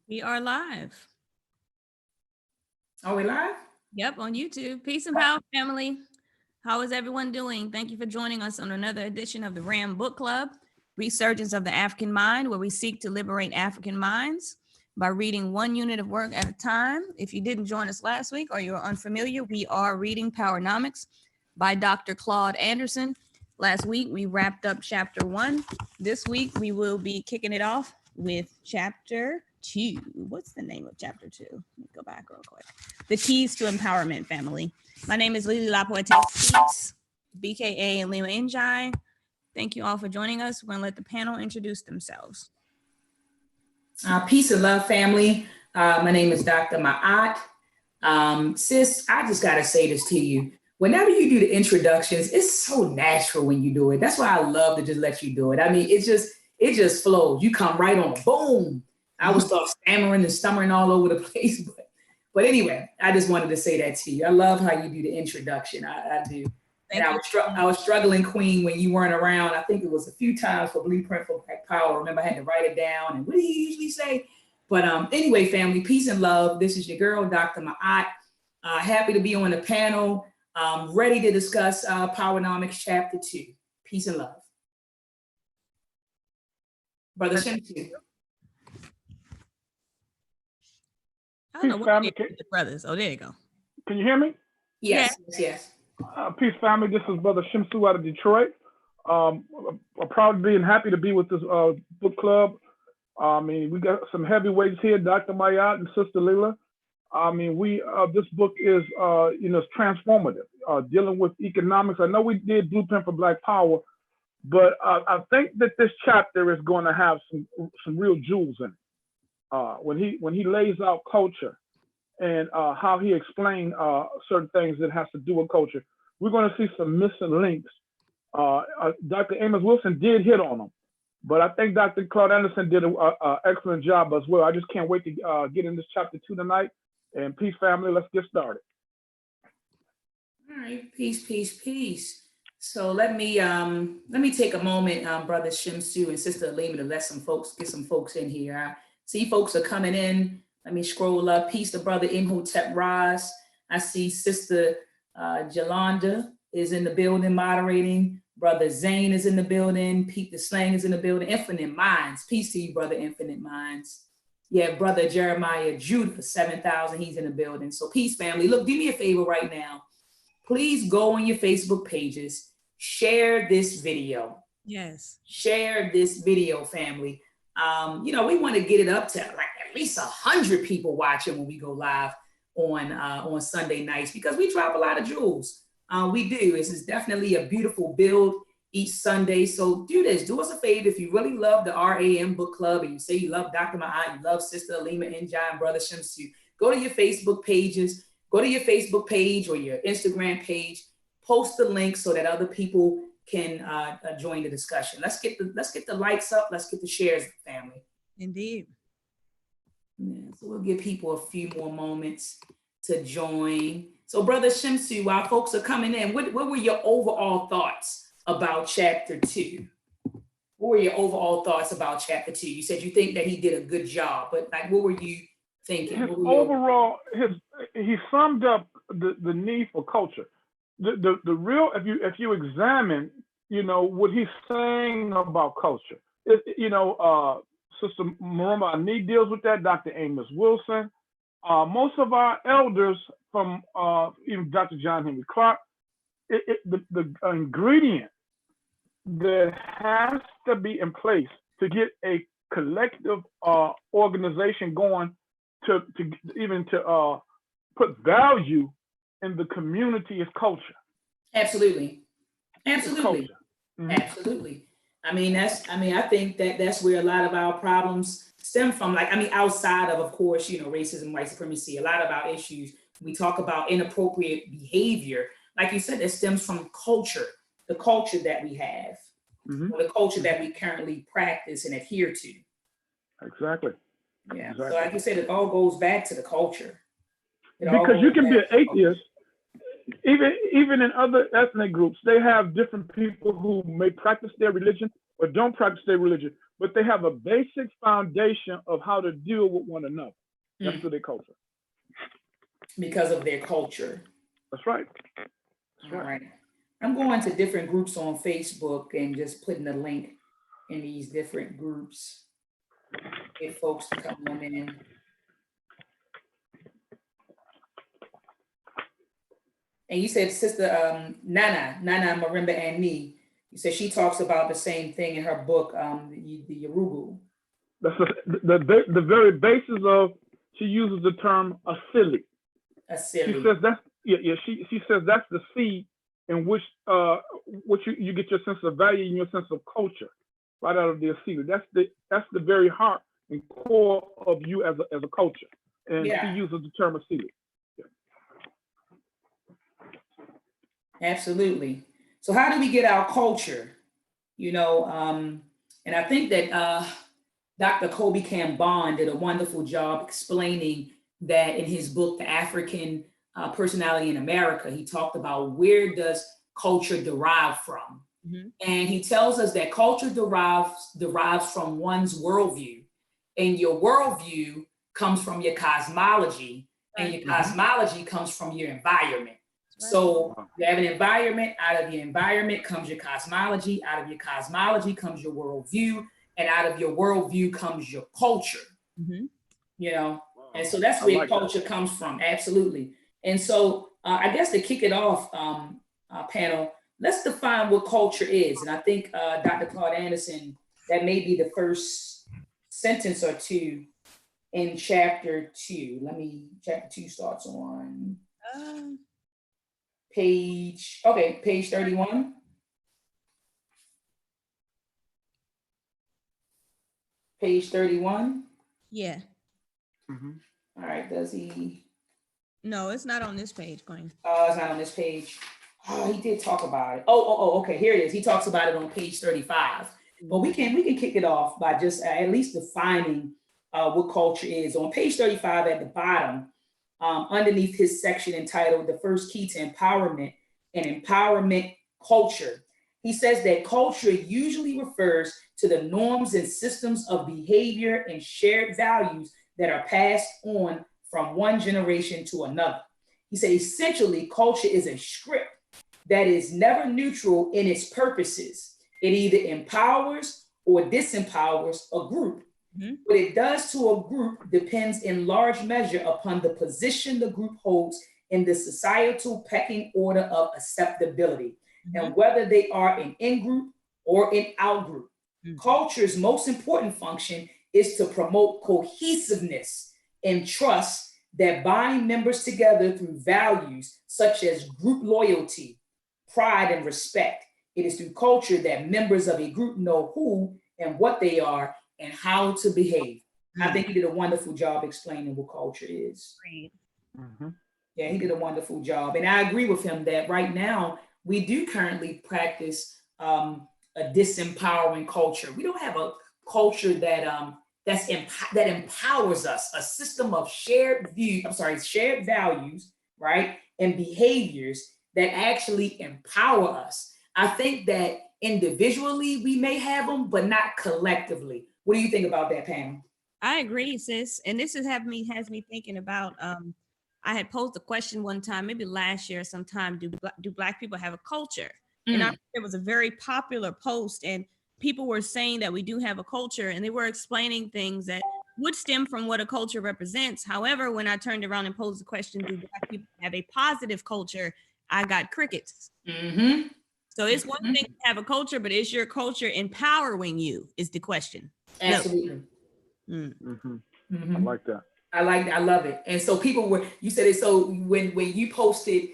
We are live. Are we live? Yep, on YouTube. Peace and power, family. How is everyone doing? Thank you for joining us on another edition of the RAM Book Club, Resurgence of the African Mind, where we seek to liberate African minds by reading one unit of work at a time. If you didn't join us last week or you're unfamiliar, we are reading Powernomics by Dr. Claud Anderson. Last week, we wrapped up chapter 1. This week, we will be kicking it off with chapter 2. What's the name of chapter 2? Let me go back real quick. The Keys to Empowerment, family. My name is Lily Lapoete Speaks, BKA and Lima Njai. Thank you all for joining us. We're going to let the panel introduce themselves. Peace and love, family. My name is Dr. Maat. Sis, I just got to say this to you. Whenever you do the introductions, it's so natural when you do it. That's why I love to just let you do it. I mean, it just flows. You come right on, boom. I would start stammering and stuttering all over the place. But anyway, I just wanted to say that to you. I love how you do the introduction. I do. And I was struggling, Queen, when you weren't around. I think it was a few times for Blueprint for Black Power. Remember, I had to write it down. And what do you usually say? But anyway, family, peace and love. This is your girl, Dr. Maat. Happy to be on the panel. Ready to discuss Powernomics Chapter 2. Peace and love. Brother Shintu. I don't know what the brothers. Oh, there you go. Can you hear me? Yes. Peace, family. This is Brother Shimsu out of Detroit. I'm proud to be and happy to be with this book club. I mean, we got some heavyweights here, Dr. Maat and Sister Lila. I mean, this book is, it's transformative, dealing with economics. I know we did Blueprint for Black Power, but I think that this chapter is going to have some real jewels in it. When he lays out culture and how he explained certain things that has to do with culture, we're going to see some missing links. Dr. Amos Wilson did hit on them, but I think Dr. Claud Anderson did an excellent job as well. I just can't wait to get in this chapter 2 tonight. And peace, family. Let's get started. All right, peace. So let me take a moment, Brother Shimsu and Sister Alima, to get some folks in here. I see folks are coming in. Let me scroll up. Peace to Brother Imhotep Raz. I see Sister Jalonda is in the building moderating. Brother Zane is in the building. Pete the Slang is in the building. Infinite Minds. Peace to you, Brother Infinite Minds. Yeah, Brother Jeremiah Judah, 7,000, he's in the building. So peace, family. Look, do me a favor right now. Please go on your Facebook pages, share this video. Yes. Share this video, family. We want to get it up to like at least 100 people watching when we go live on Sunday nights, because we drop a lot of jewels. We do. This is definitely a beautiful build each Sunday. So do this. Do us a favor. If you really love the RAM Book Club and you say you love Dr. Maat, you love Sister Alima Njai and Brother Shimsu, go to your Facebook pages. Go to your Facebook page or your Instagram page. Post the link so that other people can join the discussion. Let's get the likes up. Let's get the shares, family. Indeed. Yeah, so we'll give people a few more moments to join. So, Brother Shimsu, while folks are coming in, what were your overall thoughts about chapter 2? What were your overall thoughts about chapter 2? You said you think that he did a good job, but like, what were you thinking? He summed up the need for culture. The real, if you examine, what he's saying about culture. Sister Maruma Ani deals with that. Dr. Amos Wilson, most of our elders from even Dr. John Henry Clark. The ingredient that has to be in place to get a collective organization going to put value in the community is culture. Absolutely. Culture. Mm-hmm. Absolutely. I think that's where a lot of our problems stem from. Outside of course, racism, white supremacy, a lot of our issues, we talk about inappropriate behavior. Like you said, it stems from culture, the culture that we have, mm-hmm. or the culture that we currently practice and adhere to. Exactly. Yeah. Exactly. So like you said, it all goes back to the culture. Because you can be an atheist. even in other ethnic groups, they have different people who may practice their religion or don't practice their religion, but they have a basic foundation of how to deal with one another. That's through their culture. Because of their culture. That's right. All right. I'm going to different groups on Facebook and just putting a link in these different groups. Get folks to come on in. And you said Sister Nana Marimba and me. You said she talks about the same thing in her book, the Yoruba. That's the very basis of, she uses the term asili. Asili. She says that's she says that's the seed in which you get your sense of value and your sense of culture right out of the asili. That's the very heart and core of you as a culture. And she uses the term asili. Absolutely. So how do we get our culture? You know, and I think that Dr. Kobe Cambon did a wonderful job explaining that in his book, The African Personality in America. He talked about where does culture derive from? Mm-hmm. And he tells us that culture derives from one's worldview. And your worldview comes from your cosmology, and your cosmology comes from your environment. So you have an environment, out of your environment comes your cosmology, out of your cosmology comes your worldview, and out of your worldview comes your culture. Mm-hmm. You know, and so that's where culture comes from. Absolutely. And so I guess to kick it off, panel, let's define what culture is. And I think Dr. Claud Anderson, that may be the first sentence or two in chapter 2. Chapter 2 starts on page 31. Page 31. Yeah. Mm-hmm. All right, does he? No, it's not on this page, Queen. It's not on this page. Oh, he did talk about it. Oh, okay, here it is. He talks about it on page 35. But we can kick it off by just at least defining what culture is. On page 35 at the bottom, underneath his section entitled The First Key to Empowerment and Empowerment Culture, he says that culture usually refers to the norms and systems of behavior and shared values that are passed on from one generation to another. He said essentially culture is a script that is never neutral in its purposes. It either empowers or disempowers a group. Mm-hmm. What it does to a group depends in large measure upon the position the group holds in the societal pecking order of acceptability, mm-hmm. and whether they are an in-group or an out-group. Mm-hmm. Culture's most important function is to promote cohesiveness and trust that bind members together through values such as group loyalty, pride, and respect. It is through culture that members of a group know who and what they are and how to behave. Mm-hmm. I think he did a wonderful job explaining what culture is. Great. Mm-hmm. Yeah, he did a wonderful job. And I agree with him that right now we do currently practice a disempowering culture. We don't have a culture that that empowers us, a system of shared values, right, and behaviors that actually empower us. I think that individually we may have them, but not collectively. What do you think about that, Pam? I agree, sis. And this has me thinking about, I had posed a question one time, maybe last year sometime, do Black people have a culture? And it was a very popular post, and people were saying that we do have a culture, and they were explaining things that would stem from what a culture represents. However, when I turned around and posed the question, do Black people have a positive culture? I got crickets. Mm-hmm. So it's one thing to have a culture, but is your culture empowering you is the question. Absolutely. No. Mm-hmm. Mm-hmm. I like that. I love it. And so you said it, so when you posted,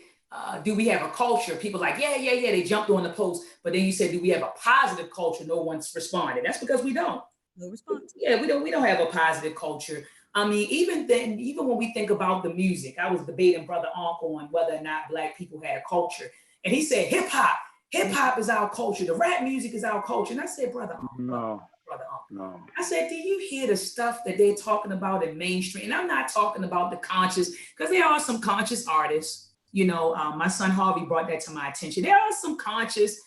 do we have a culture? People like, yeah, they jumped on the post. But then you said, do we have a positive culture? No one's responded. That's because we don't. No response. Yeah, we don't have a positive culture. I mean, even when we think about the music, I was debating Brother Uncle on whether or not Black people had a culture. And he said, hip hop is our culture. The rap music is our culture. And I said, Brother Uncle. No. I said, do you hear the stuff that they're talking about in mainstream? And I'm not talking about the conscious, because there are some conscious artists, My son Harvey brought that to my attention. There are some conscious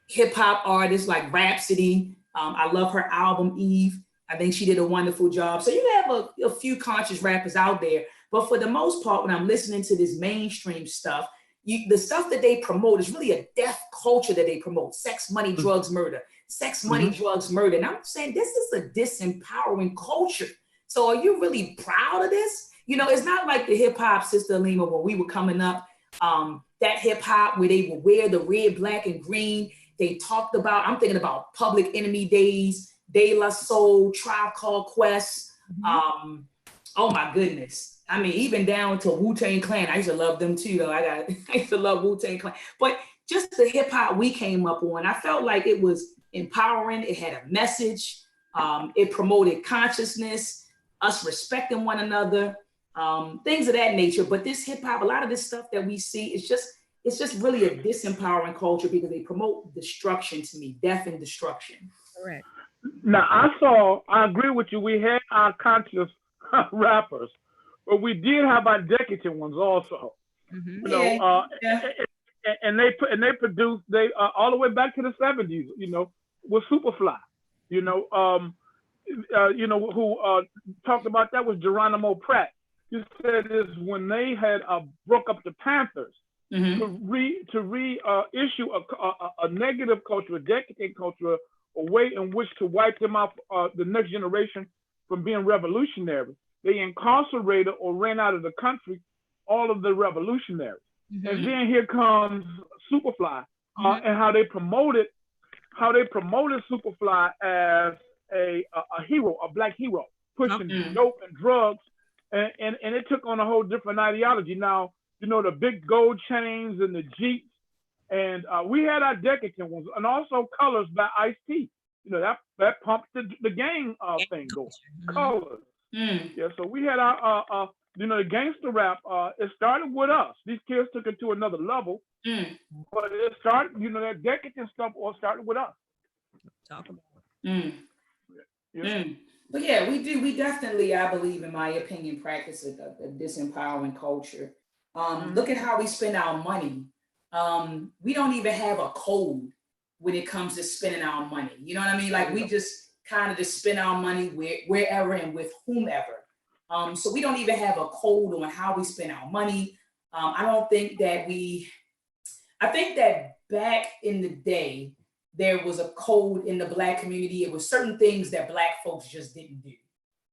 hip hop artists like Rhapsody. I love her album Eve. I think she did a wonderful job. So you have a few conscious rappers out there, but for the most part, when I'm listening to this mainstream stuff, the stuff that they promote is really a death culture that they promote: sex, money, drugs, murder. Sex, money, drugs, murder. And I'm saying this is a disempowering culture. So are you really proud of this? It's not like the hip hop, Sister Alima, when we were coming up, that hip hop where they would wear the red, black, and green. They talked about, I'm thinking about Public Enemy days, De La Soul, Tribe Called Quest. Oh my goodness. I mean, even down to Wu-Tang Clan. I used to love them too, though. I used to love Wu-Tang Clan. But just the hip hop we came up on, I felt like it was empowering. It had a message. It promoted consciousness, us respecting one another, things of that nature. But this hip hop, a lot of this stuff that we see, it's just really a disempowering culture because they promote destruction to me, death and destruction. Correct. Now, I agree with you. We had our conscious rappers, but we did have our decadent ones also. Mm-hmm. And they produced all the way back to the 70s. With Superfly. Who talked about that was Geronimo Pratt. He said is when they had broke up the Panthers to reissue a negative culture, a decadent culture, a way in which to wipe them off the next generation from being revolutionary. They incarcerated or ran out of the country all of the revolutionaries. Mm-hmm. And then here comes Superfly and how they promoted Superfly as a hero, a black hero, pushing dope and drugs, and it took on a whole different ideology. Now, the big gold chains and the Jeeps, and we had our decadent ones, and also Colors by Ice-T. That pumped the gang thing going. Colors. Yeah, so we had our the gangster rap. It started with us. These kids took it to another level, but it started. That decadent stuff all started with us. Talk about it. But yeah, we do. We definitely, I believe, in my opinion, practice a disempowering culture. Look at how we spend our money. We don't even have a code when it comes to spending our money. You know what I mean? Like we just kind of just spend our money wherever and with whomever. So we don't even have a code on how we spend our money. I think that back in the day, there was a code in the Black community. It was certain things that Black folks just didn't do.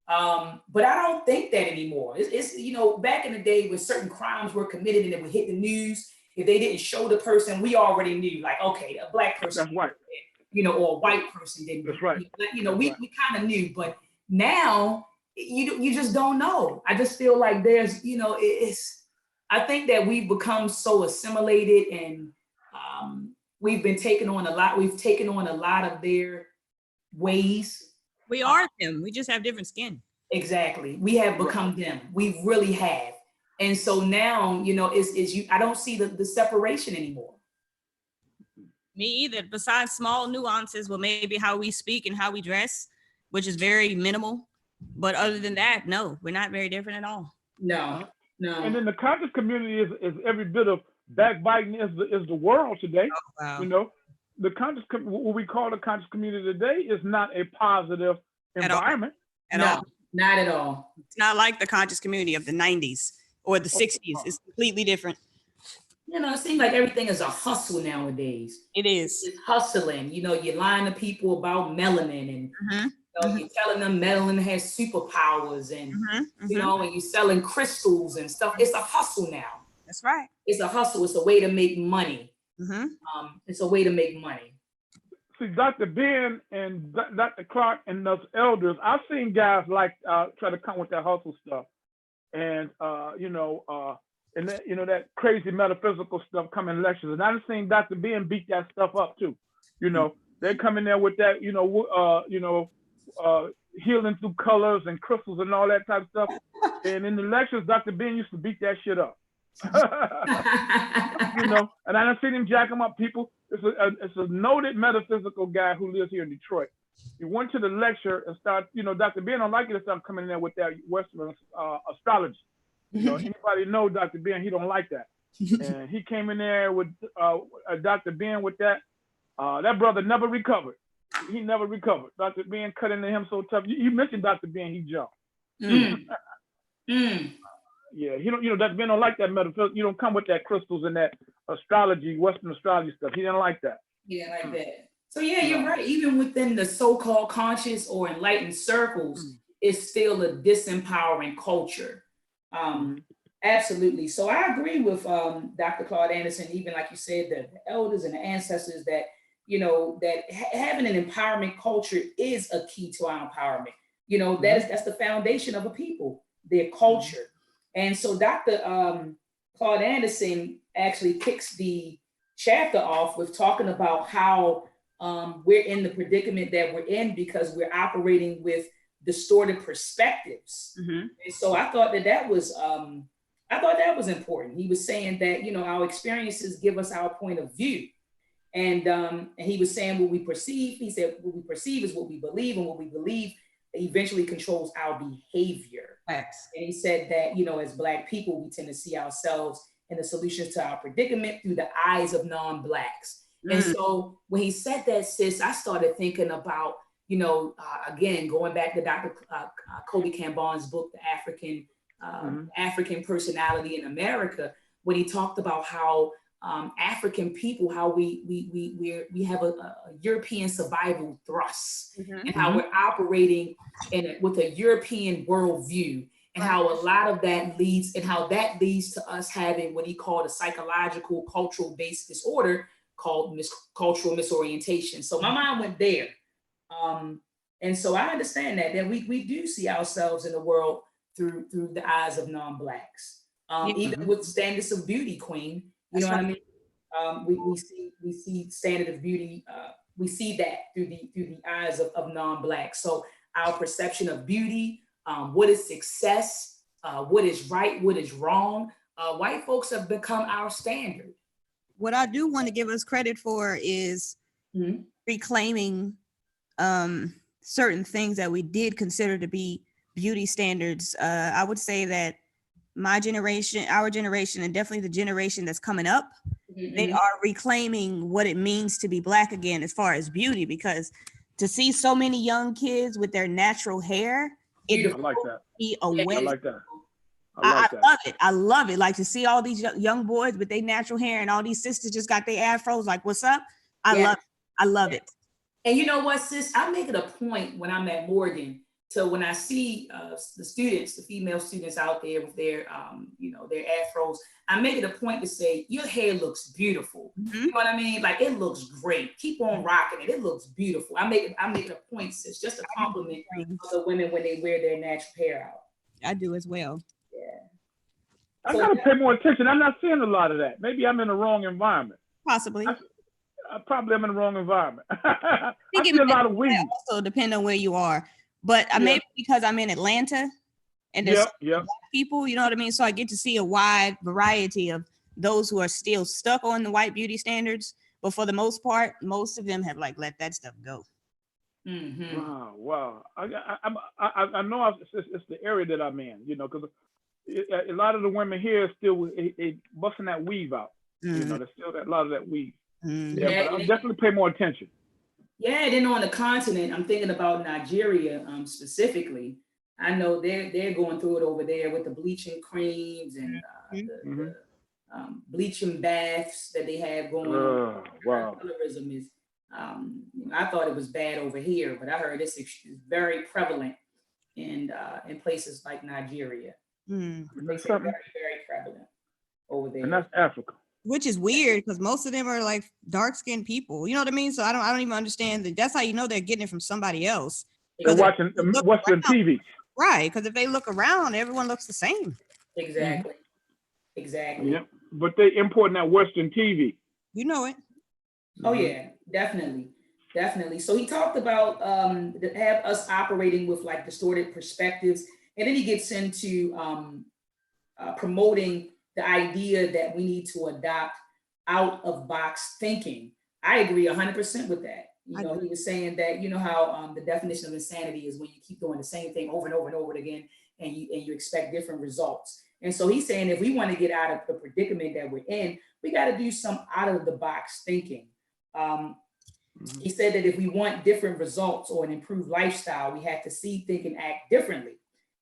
But I don't think that anymore. It's back in the day when certain crimes were committed and it would hit the news, if they didn't show the person, we already knew, like, okay, a Black person, that's right. Or a white person didn't. That's right. We kind of knew, but now you just don't know. I just feel like there's, I think that we've become so assimilated and we've been taking on a lot. We've taken on a lot of their ways. We are them. We just have different skin. Exactly. We have become them. We really have. And so now, I don't see the separation anymore. Me either. Besides small nuances with maybe how we speak and how we dress, which is very minimal. But other than that, no, we're not very different at all. No. And then the conscious community is every bit of backbiting is the world today. Oh, wow. The conscious, what we call the conscious community today is not a positive environment. At all. Not at all. It's not like the conscious community of the 90s or the 60s. It's completely different. It seems like everything is a hustle nowadays. It is. It's hustling. You're lying to people about melanin and you're telling them melanin has superpowers and, and you're selling crystals and stuff. It's a hustle now. That's right. It's a hustle. It's a way to make money. It's a way to make money. See, Dr. Ben and Dr. Clark and those elders, I've seen guys like try to come with that hustle stuff, and and that crazy metaphysical stuff come in lectures, and I've seen Dr. Ben beat that stuff up too. They come in there with that, healing through colors and crystals and all that type of stuff, and in the lectures, Dr. Ben used to beat that shit up. And I done seen him jack him up. People, it's a noted metaphysical guy who lives here in Detroit. He went to the lecture and started, Dr. Ben don't like you to start coming in there with that Western astrology. Anybody know Dr. Ben, he don't like that. And he came in there with Dr. Ben with that. That brother never recovered. He never recovered. Dr. Ben cut into him so tough. You mentioned Dr. Ben, he jumped. Yeah, Dr. Ben don't like that metaphysics. You don't come with that crystals and that astrology, Western astrology stuff. He didn't like that. He didn't like that. So yeah, you're right. Even within the so-called conscious or enlightened circles, it's still a disempowering culture. Absolutely. So I agree with Dr. Claud Anderson, even like you said, the elders and the ancestors that, that having an empowerment culture is a key to our empowerment. That's the foundation of a people, their culture. And so Dr. Claud Anderson actually kicks the chapter off with talking about how we're in the predicament that we're in because we're operating with distorted perspectives. And so I thought that was important. He was saying that, our experiences give us our point of view. And he was saying what we perceive. He said what we perceive is what we believe, and what we believe eventually controls our behavior. Facts. And he said that, as Black people, we tend to see ourselves and the solutions to our predicament through the eyes of non-Blacks. And so when he said that, sis, I started thinking about, again, going back to Dr. Kobe Cambon's book, The African Personality in America, when he talked about how African people, how we have a European survival thrust, and how we're operating with a European worldview, and how a lot of that leads to us having what he called a psychological cultural based disorder called cultural misorientation. So my mind went there. And so I understand that we do see ourselves in the world through the eyes of non-Blacks. Even with standards of beauty, Queen, you know what I mean? We see standard of beauty. We see that through the eyes of non-Blacks. So our perception of beauty, what is success, what is right, what is wrong, white folks have become our standard. What I do want to give us credit for is reclaiming certain things that we did consider to be beauty standards. I would say that my generation, our generation, and definitely the generation that's coming up, they are reclaiming what it means to be Black again as far as beauty, because to see so many young kids with their natural hair, I like that. I like that. I love it. Like to see all these young boys with their natural hair and all these sisters just got their afros. Like, what's up? I love it. And you know what, sis? I make it a point when I'm at Morgan to when I see the female students out there with their, their afros, I make it a point to say, your hair looks beautiful. You know what I mean? Like, it looks great. Keep on rocking it. It looks beautiful. I make it a point, sis, just a compliment other women when they wear their natural hair out. I do as well. Yeah. I gotta pay more attention. I'm not seeing a lot of that. Maybe I'm in the wrong environment. Possibly. I probably am in the wrong environment. I see a lot of weeds. Also depend on where you are, but maybe because I'm in Atlanta and there's people, you know what I mean? So I get to see a wide variety of those who are still stuck on the white beauty standards, but for the most part, most of them have like let that stuff go. Wow. I know it's the area that I'm in, because a lot of the women here still busting that weave out. There's still a lot of that weave. Yeah, but I'll definitely pay more attention. Yeah, then on the continent, I'm thinking about Nigeria specifically. I know they're going through it over there with the bleaching creams and the bleaching baths that they have going on. Wow. Colorism is, I thought it was bad over here, but I heard it's very prevalent in places like Nigeria. They say very, very prevalent over there. And that's Africa. Which is weird because most of them are like dark-skinned people. You know what I mean? So I don't even understand that. That's how you know they're getting it from somebody else. They're watching Western TV. Right, because if they look around, everyone looks the same. Exactly. Yeah, but they importing that Western TV. You know it. Oh yeah, definitely. So he talked about have us operating with like distorted perspectives, and then he gets into promoting the idea that we need to adopt out of box thinking. I agree 100% with that. He was saying that, how the definition of insanity is when you keep doing the same thing over and over and over again, and you expect different results. And so he's saying if we want to get out of the predicament that we're in, we got to do some out of the box thinking. He said that if we want different results or an improved lifestyle, we have to see, think, and act differently,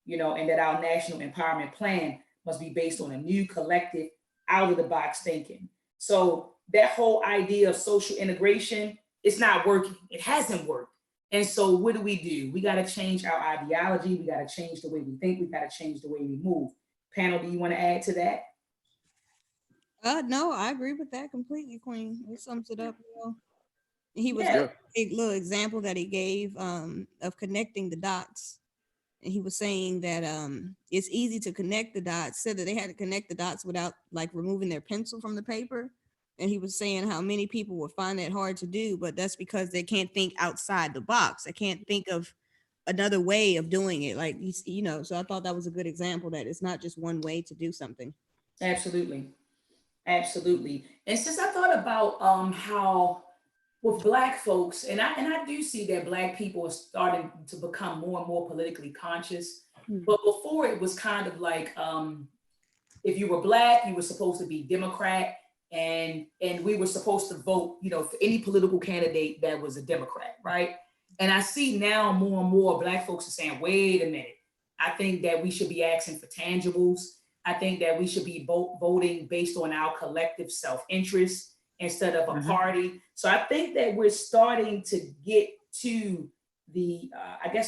and that our national empowerment plan must be based on a new collective out of the box thinking. So that whole idea of social integration, it's not working. It hasn't worked. And so what do? We got to change our ideology. We got to change the way we think. We got to change the way we move. Panel, do you want to add to that? No, I agree with that completely, Queen. It sums it up well. He was Yeah. a little example that he gave of connecting the dots. And he was saying that it's easy to connect the dots, said that they had to connect the dots without like removing their pencil from the paper. And he was saying how many people would find that hard to do, but that's because they can't think outside the box. They can't think of another way of doing it. Like, so I thought that was a good example that it's not just one way to do something. Absolutely. Absolutely. And since I thought about how with Black folks, and I do see that Black people are starting to become more and more politically conscious. But before it was kind of like if you were Black, you were supposed to be Democrat, and we were supposed to vote, for any political candidate that was a Democrat, right? And I see now more and more Black folks are saying, wait a minute, I think that we should be asking for tangibles. I think that we should be voting based on our collective self-interest instead of a party. So I think that we're starting to get to the,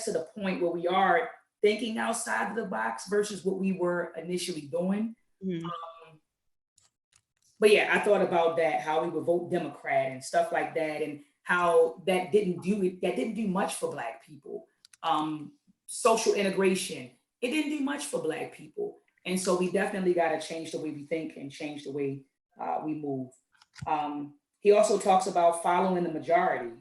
to the point where we are thinking outside of the box versus what we were initially doing. But yeah, I thought about that, how we would vote Democrat and stuff like that, and how that didn't do much for Black people. Social integration, it didn't do much for Black people. And so we definitely got to change the way we think and change the way we move. He also talks about following the majority.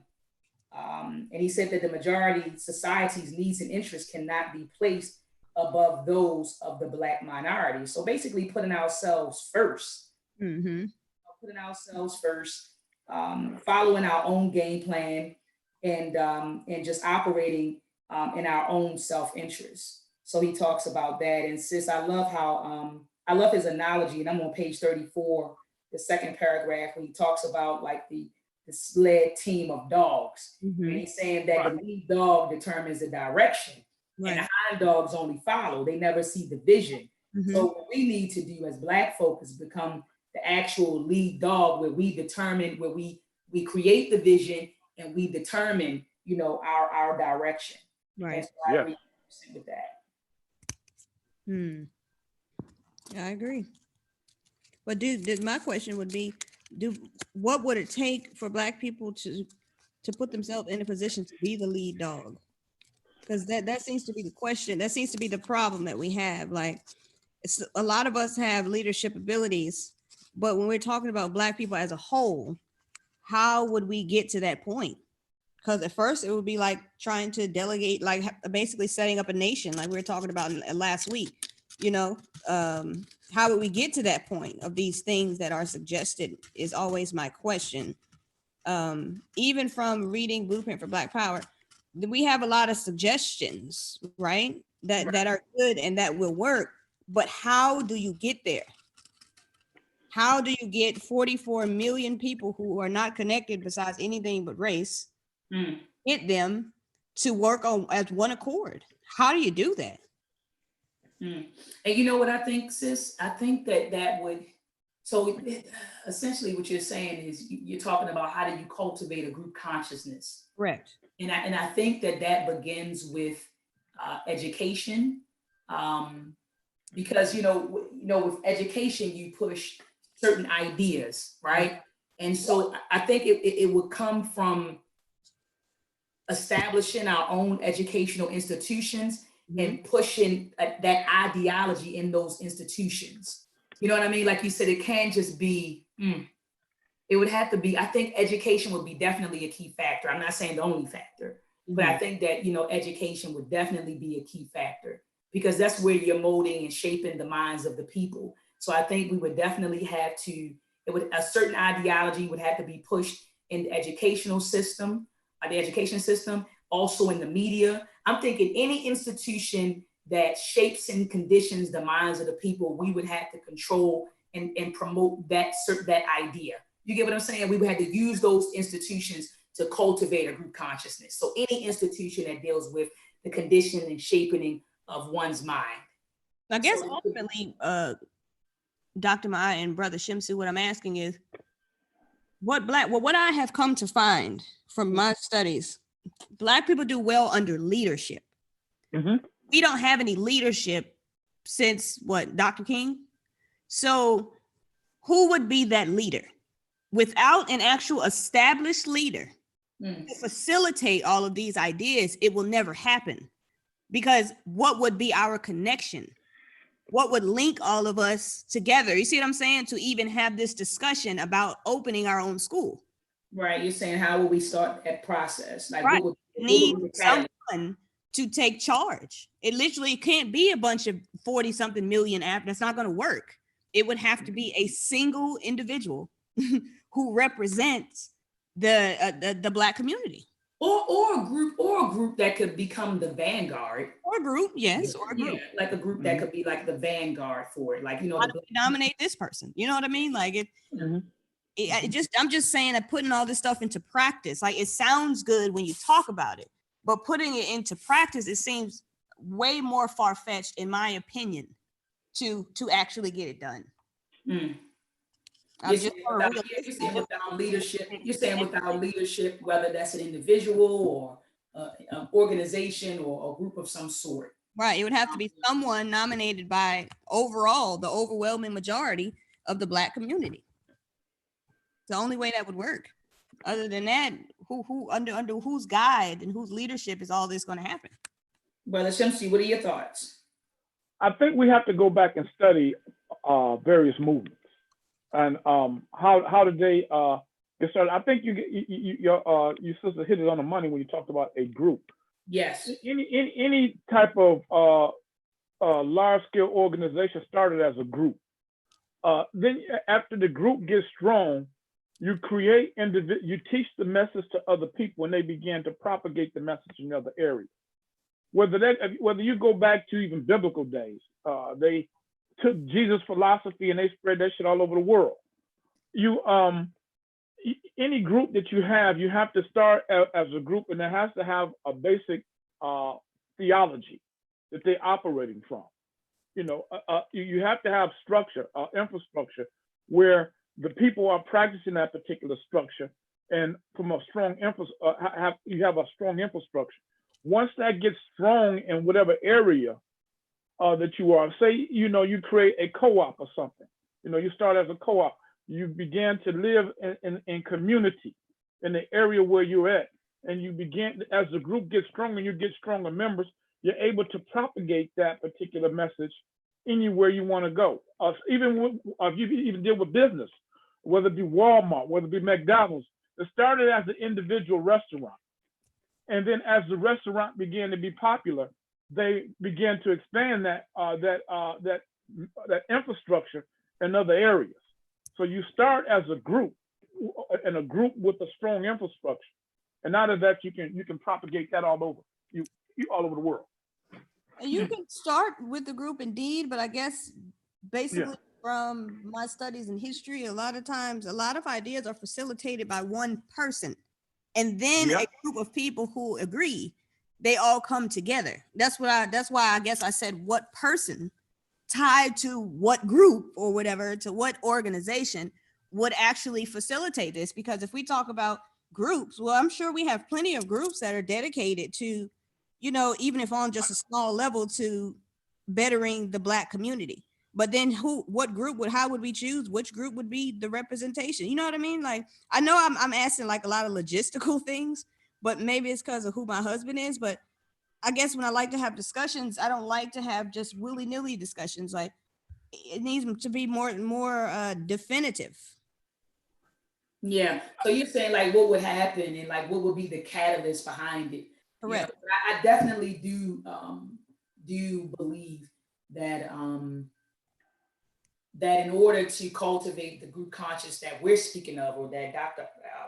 And he said that the majority society's needs and interests cannot be placed above those of the Black minority. So basically putting ourselves first. Putting ourselves first, following our own game plan, and just operating in our own self-interest. So he talks about that. And sis, I love how I love his analogy, and I'm on page 34, the second paragraph, where he talks about like the sled team of dogs. And he's saying that the lead dog determines the direction, and the hind dogs only follow. They never see the vision. So what we need to do as Black folk is become the actual lead dog, where we determine, where we create the vision and we determine, our direction. Right. And so I agree with that. I agree. But my question would be, what would it take for Black people to put themselves in a position to be the lead dog? Because that seems to be the question. That seems to be the problem that we have. Like, a lot of us have leadership abilities, but when we're talking about Black people as a whole, how would we get to that point? Because at first it would be like trying to delegate, like basically setting up a nation, like we were talking about last week. How would we get to that point of these things that are suggested is always my question. Even from reading Blueprint for Black Power, we have a lot of suggestions, right? That are good and that will work. But how do you get there? How do you get 44 million people who are not connected besides anything but race, get them to work on as one accord? How do you do that? And you know what I think, sis? I think that would, so essentially what you're saying is you're talking about how do you cultivate a group consciousness. Correct. And I think that begins with education, because with education you push certain ideas, right? And so I think it would come from establishing our own educational institutions and pushing that ideology in those institutions. You know what I mean? Like you said, it can't just be. It would have to be. I think education would be definitely a key factor. I'm not saying the only factor, but I think that education would definitely be a key factor, because that's where you're molding and shaping the minds of the people. So I think we would definitely have to, a certain ideology would have to be pushed in the education system, also in the media. I'm thinking any institution that shapes and conditions the minds of the people, we would have to control and promote that idea. You get what I'm saying? We would have to use those institutions to cultivate a group consciousness. So any institution that deals with the conditioning and shaping of one's mind. I guess ultimately, Dr. Maat and Brother Shamsu, what I'm asking is, what I have come to find from my studies, Black people do well under leadership. Mm-hmm. We don't have any leadership since what, Dr. King? So who would be that leader? Without an actual established leader to facilitate all of these ideas, it will never happen. Because what would be our connection? What would link all of us together? You see what I'm saying? To even have this discussion about opening our own school. Right. You're saying, how will we start that process? Like, right. what Need would someone to take charge. It literally can't be a bunch of 40 something million apps. That's not going to work. It would have to be a single individual who represents the Black community. Or a group that could become the vanguard. Or a group, yes, or a group. Yeah, like a group that could be like the vanguard for it. Like, you know, nominate this person. You know what I mean? Like I'm just saying that putting all this stuff into practice, like it sounds good when you talk about it, but putting it into practice, it seems way more far-fetched, in my opinion, to actually get it done. You're saying without leadership, whether that's an individual or an organization or a group of some sort. Right. It would have to be someone nominated by overall the overwhelming majority of the Black community. It's the only way that would work. Other than that, who under whose guide and whose leadership is all this going to happen? Brother Shamsi, what are your thoughts? I think we have to go back and study various movements and how did they get started. I think your sister hit it on the money when you talked about a group. Yes. Any type of large scale organization started as a group. Then after the group gets strong, you create you teach the message to other people, and they begin to propagate the message in other areas. Whether you go back to even biblical days, they took Jesus' philosophy and they spread that shit all over the world. Any group that you have to start as a group, and it has to have a basic theology that they're operating from. You know, you have to have structure, infrastructure, where the people are practicing that particular structure, and from a strong you have a strong infrastructure. Once that gets strong in whatever area that you are, say, you know, you create a co-op or something. You know, you start as a co-op. You begin to live in community in the area where you're at, and you begin, as the group gets stronger, you get stronger members. You're able to propagate that particular message anywhere you want to go. Even if you even deal with business, whether it be Walmart, whether it be McDonald's, it started as an individual restaurant. And then as the restaurant began to be popular, they began to expand that infrastructure in other areas. So you start as a group, and a group with a strong infrastructure. And out of that, you can propagate that all over all over the world. You can start with the group indeed, but I guess basically from my studies in history, a lot of times, a lot of ideas are facilitated by one person. And then a group of people who agree, they all come together. That's why I guess I said what person tied to what group or whatever, to what organization would actually facilitate this. Because if we talk about groups, well, I'm sure we have plenty of groups that are dedicated to, you know, even if on just a small level, to bettering the Black community. But then how would we choose which group would be the representation? You know what I mean? Like, I know I'm asking like a lot of logistical things, but maybe it's because of who my husband is. But I guess when I like to have discussions, I don't like to have just willy-nilly discussions. Like, it needs to be more definitive. Yeah. So you're saying like what would happen and like what would be the catalyst behind it? Correct. You know, I definitely do believe that that in order to cultivate the group conscious that we're speaking of, or that Dr.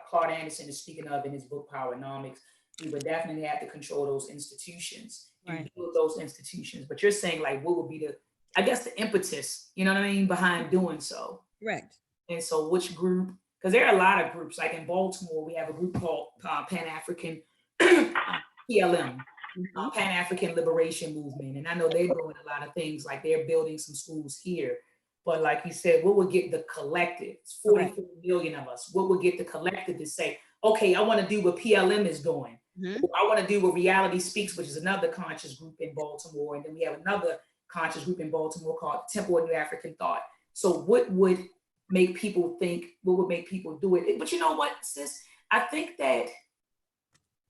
Claud Anderson is speaking of in his book Powernomics, we would definitely have to control those institutions and Right. build those institutions. But you're saying like, what would be I guess the impetus, you know what I mean, behind doing so? Correct. And so which group, because there are a lot of groups, like in Baltimore, we have a group called Pan-African PLM, Mhm. Pan-African Liberation Movement. And I know they're doing a lot of things, like they're building some schools here. But like you said, what would get the collective? It's 44 million of us. What would get the collective to say, okay, I want to do what PLM is doing. Mhm. I want to do what Reality Speaks, which is another conscious group in Baltimore. And then we have another conscious group in Baltimore called Temple of New African Thought. So what would make people think, what would make people do it? But you know what, sis? I think that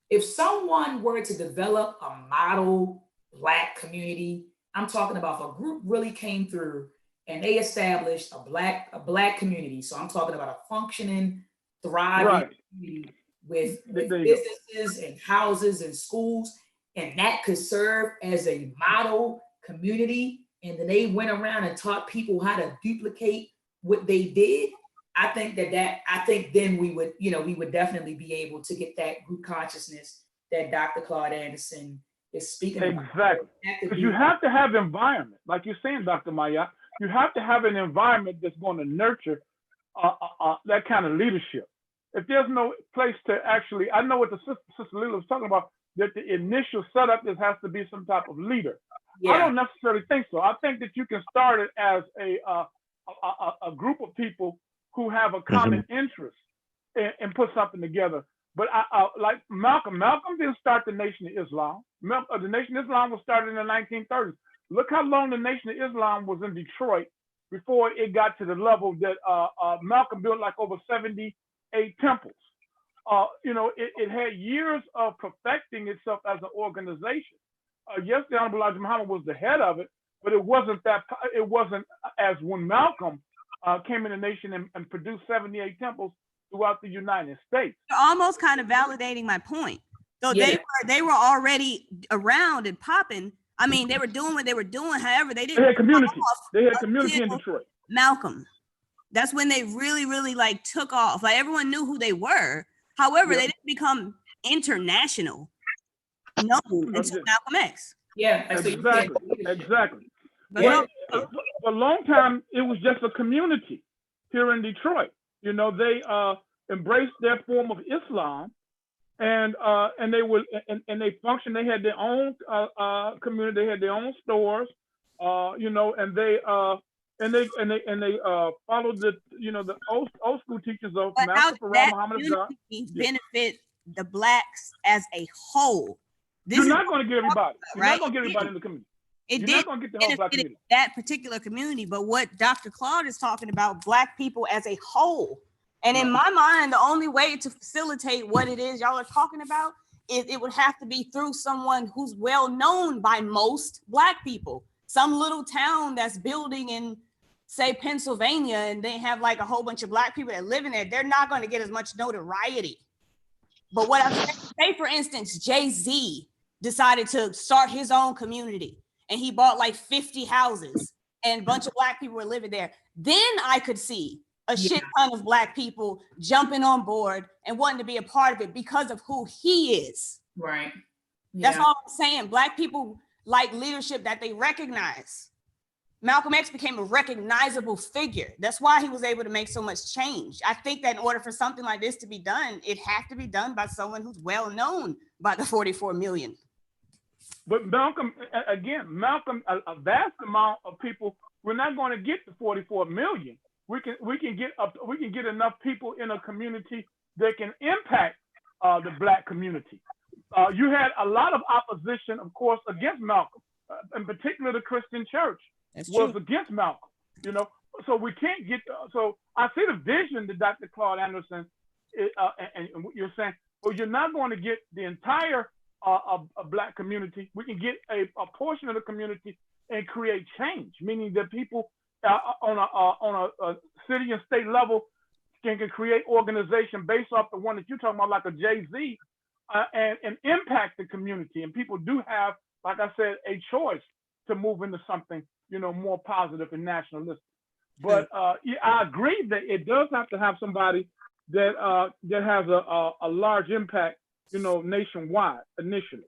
if someone were to develop a model Black community, I'm talking about if a group really came through and they established a black community. So I'm talking about a functioning, thriving community with businesses and houses and schools, and that could serve as a model community. And then they went around and taught people how to duplicate what they did. I think then we would definitely be able to get that group consciousness that Dr. Claud Anderson is speaking about. Exactly. Because you have to have environment, like you're saying, Dr. Maat. You have to have an environment that's going to nurture that kind of leadership. If there's no place to actually, I know what the Sister Lila was talking about, that the initial setup has to be some type of leader. Yeah. I don't necessarily think so. I think that you can start it as a group of people who have a common interest and put something together. But like Malcolm didn't start the Nation of Islam. The Nation of Islam was started in the 1930s. Look how long the Nation of Islam was in Detroit before it got to the level that Malcolm built, like over 78 temples. It had years of perfecting itself as an organization. Yes, the Honorable Elijah Muhammad was the head of it, but it wasn't as when Malcolm came in the nation and produced 78 temples throughout the United States. You're almost kind of validating my point. So they were already around and popping. I mean, they were doing what they were doing. However, they didn't. They had community. They had community in Detroit. Malcolm. That's when they really, really like took off. Like everyone knew who they were. However, they didn't become international. No, until Malcolm X. Yeah, exactly. But for a long time, it was just a community here in Detroit. They embraced their form of Islam, and they functioned. They had their own community. They had their own stores, and they followed the old school teachings of Master Farah Muhammad. Benefit the Blacks as a whole. You're not going to get everybody. You're not going to get everybody in the community. You're not going to get the whole Black community. That particular community, but what Dr. Claud is talking about, Black people as a whole. And in my mind, the only way to facilitate what it is y'all are talking about is it would have to be through someone who's well known by most Black people. Some little town that's building in, say, Pennsylvania, and they have like a whole bunch of Black people that live in there, they're not going to get as much notoriety. But what I'm saying, say for instance, Jay-Z decided to start his own community and he bought like 50 houses and a bunch of Black people were living there. Then I could see a shit ton of Black people jumping on board and wanting to be a part of it because of who he is. Right. Yeah. That's all I'm saying. Black people like leadership that they recognize. Malcolm X became a recognizable figure. That's why he was able to make so much change. I think that in order for something like this to be done, it has to be done by someone who's well known by the 44 million. But Malcolm, a vast amount of people, we're not going to get to 44 million. We can get enough people in a community that can impact the Black community. You had a lot of opposition, of course, against Malcolm, in particular the Christian church was against Malcolm. So we can't get. So I see the vision that Dr. Claud Anderson and you're saying, well, you're not going to get the entire a Black community. We can get a portion of the community and create change, meaning that people on a city and state level can create organization based off the one that you're talking about, like a Jay-Z, and impact the community. And people do have, like I said, a choice to move into something, more positive and nationalistic. But I agree that it does have to have somebody that has a large impact nationwide initially.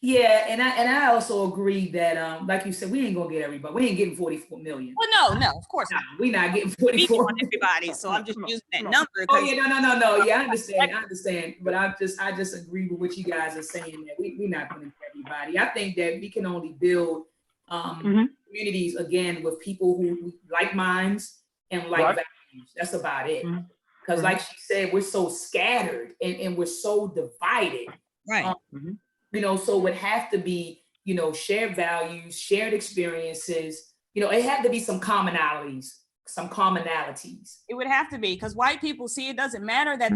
Yeah, and I also agree that like you said, we ain't gonna get everybody. We ain't getting 44 million. Well, no, of course Nah, not. we not getting Speaking 44 on everybody, so I'm just using that number. Oh yeah, no. Yeah, I understand. But I just agree with what you guys are saying that we not gonna get everybody. I think that we can only build communities again with people who like minds and like values. That's about it. Because like she said, we're so scattered and we're so divided. Right. So it would have to be, shared values, shared experiences. It had to be some commonalities. It would have to be, because white people see it doesn't matter that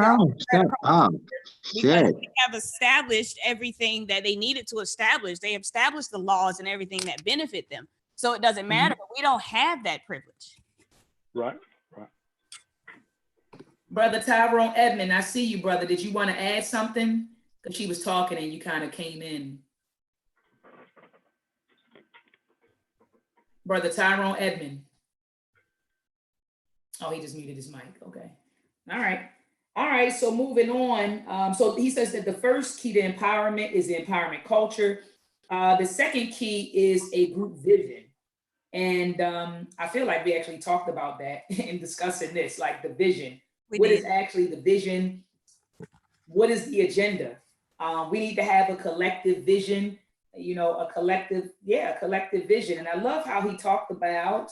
Shit. they have established everything that they needed to establish. They have established the laws and everything that benefit them. So it doesn't matter, but we don't have that privilege. Right. Brother Tyrone Edmond, I see you, brother. Did you want to add something? Because she was talking and you kind of came in. Brother Tyrone Edmond. Oh, he just muted his mic. Okay. All right. So moving on. So he says that the first key to empowerment is the empowerment culture. The second key is a group vision. And I feel like we actually talked about that in discussing this, like the vision. What is actually the vision? What is the agenda? We need to have a collective vision, a collective vision. And I love how he talked about,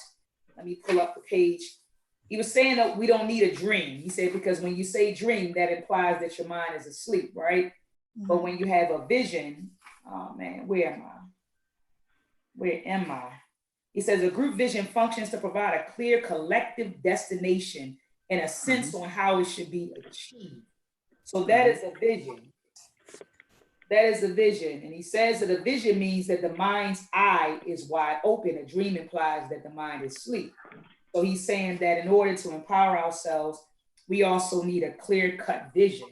let me pull up the page. He was saying that we don't need a dream. He said, because when you say dream, that implies that your mind is asleep, right? But when you have a vision, oh man, where am I? He says a group vision functions to provide a clear collective destination and a sense on how it should be achieved. So that is a vision. And he says that a vision means that the mind's eye is wide open. A dream implies that the mind is asleep. So he's saying that in order to empower ourselves, we also need a clear-cut vision.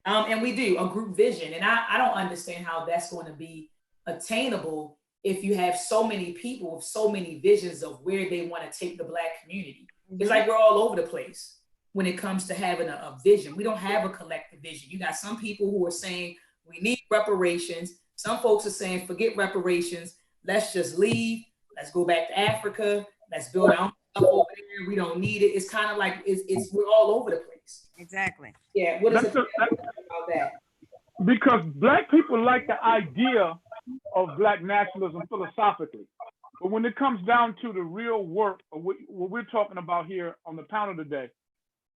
And we do, a group vision. And I don't understand how that's going to be attainable if you have so many people with so many visions of where they want to take the Black community. It's like we're all over the place when it comes to having a vision. We don't have a collective vision. You got some people who are saying we need reparations. Some folks are saying forget reparations. Let's just leave. Let's go back to Africa. Let's build our own stuff over there. We don't need it. It's kind of like we're all over the place. Exactly. Yeah. What is it about that? Because Black people like the idea of Black nationalism philosophically. But when it comes down to the real work of what we're talking about here on the panel today,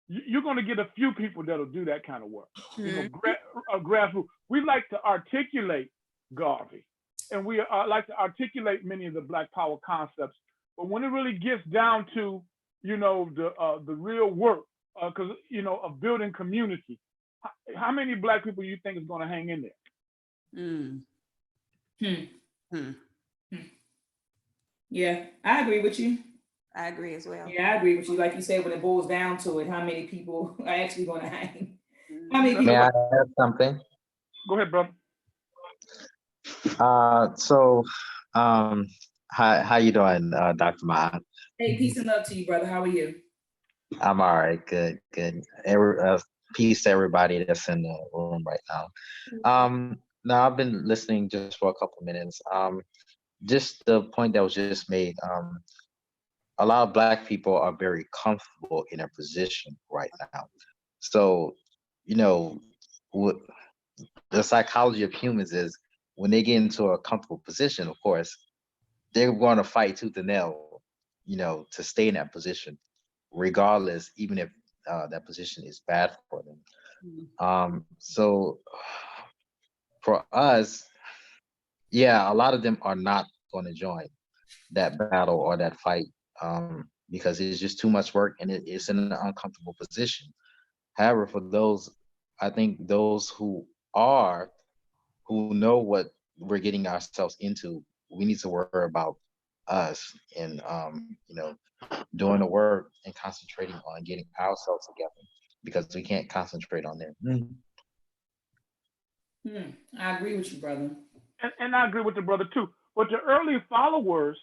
you're going to get a few people that'll do that kind of work. Grassroots. We like to articulate Garvey, and we like to articulate many of the Black Power concepts. But when it really gets down to, the real work, of building community, how many Black people you think is going to hang in there? Yeah, I agree with you. I agree as well. Yeah, I agree with you. Like you said, when it boils down to it, how many people are actually going to hang? How many people? May I add something? Go ahead, brother. How you doing, Dr. Maat? Hey, peace and love to you, brother. How are you? I'm all right. Good. Peace to everybody that's in the room right now. Now I've been listening just for a couple of minutes. Just the point that was just made. A lot of Black people are very comfortable in their position right now. So, what the psychology of humans is when they get into a comfortable position, of course, they're going to fight tooth and nail, to stay in that position, regardless, even if that position is bad for them. So for us, yeah, a lot of them are not going to join that battle or that fight because it's just too much work and it's in an uncomfortable position. However, for those, I think those who know what we're getting ourselves into, we need to worry about us and doing the work and concentrating on getting ourselves together because we can't concentrate on them. I agree with you, brother. And I agree with the brother too. But the early followers